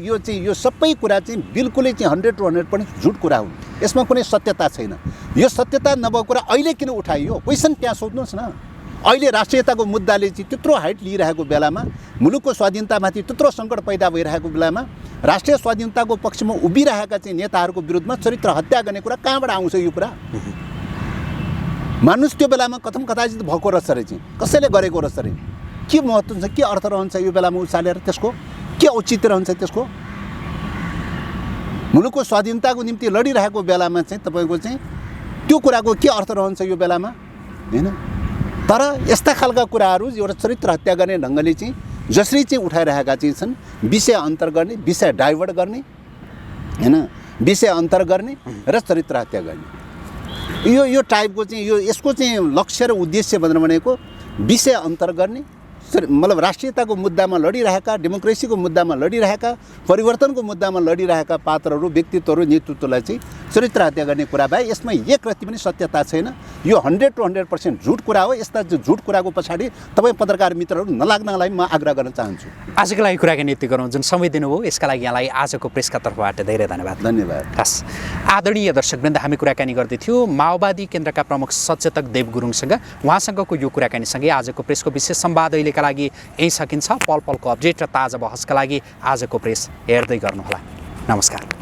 यो सबै कुरा चाहिँ बिल्कुलै चाहिँ 100% झुट कुरा हुन्। यसमा कुनै सत्यता छैन। यो सत्यता नभएको कुरा अहिले किन उठाइयो, क्वेसन त्यहाँ सोध्नुहोस् न। अहिले राष्ट्रियताको मुद्दाले चाहिँ त्यत्रो हाइट लिइरहेको बेलामा, मुलुकको स्वाधीनतामाथि त्यत्रो सङ्कट पैदा भइरहेको बेलामा राष्ट्रिय स्वाधीनताको पक्षमा उभिरहेका चाहिँ नेताहरूको विरुद्धमा चरित्र हत्या गर्ने कुरा कहाँबाट आउँछ? यो कुरा मान्नुहोस्, त्यो बेलामा कथम कथाचित भएको रहेछ अरे, चाहिँ कसैले गरेको रहेछ अरे। के महत्त्व हुन्छ, के अर्थ रहन्छ यो बेलामा उचालेर, त्यसको के औचित्य रहन्छ? त्यसको मुलुकको स्वाधीनताको निम्ति लडिरहेको बेलामा चाहिँ तपाईँको चाहिँ त्यो कुराको के अर्थ रहन्छ यो बेलामा होइन। तर यस्ता खालका कुराहरू एउटा चरित्र हत्या गर्ने ढङ्गले चाहिँ जसरी चाहिँ उठाइरहेका चाहिँ छन्, विषय अन्तर गर्ने, विषय डाइभर्ट गर्ने होइन, विषय अन्तर गर्ने र चरित्र हत्या गर्ने, यो टाइपको चाहिँ यसको चाहिँ लक्ष्य र उद्देश्य भनेको विषय अन्तर गर्ने, मतलब राष्ट्रियताको मुद्दामा लडिरहेका, डेमोक्रेसीको मुद्दामा लडिरहेका, परिवर्तनको मुद्दामा लडिरहेका पात्रहरू, व्यक्तित्वहरू, नेतृत्वलाई चाहिँ चरित्र हत्या गर्ने कुरा भए यसमा एक रत्ती पनि सत्यता छैन। यो 100% झुट कुरा हो। यस्ता झुट कुराको पछाडि तपाईँ पत्रकार मित्रहरू नलाग्नलाई म आग्रह गर्न चाहन्छु। आजको लागि कुराकानी यति गरौँ, जुन समय दिनुभयो यसका लागि यहाँलाई आजको प्रेसका तर्फबाट धेरै धन्यवाद। धन्यवाद। खास आदरणीय दर्शकवृन्द, हामी कुराकानी गर्दै थियौँ माओवादी केन्द्रका प्रमुख सचेतक देव गुरुङसँग। उहाँसँगको यो कुराकानीसँगै आजको प्रेसको विशेष संवाद अहिलेका लागि यही सकिन्छ। पल पलको अपडेट र ताजा बहसका लागि आजको प्रेस हेर्दै गर्नुहोला। नमस्कार।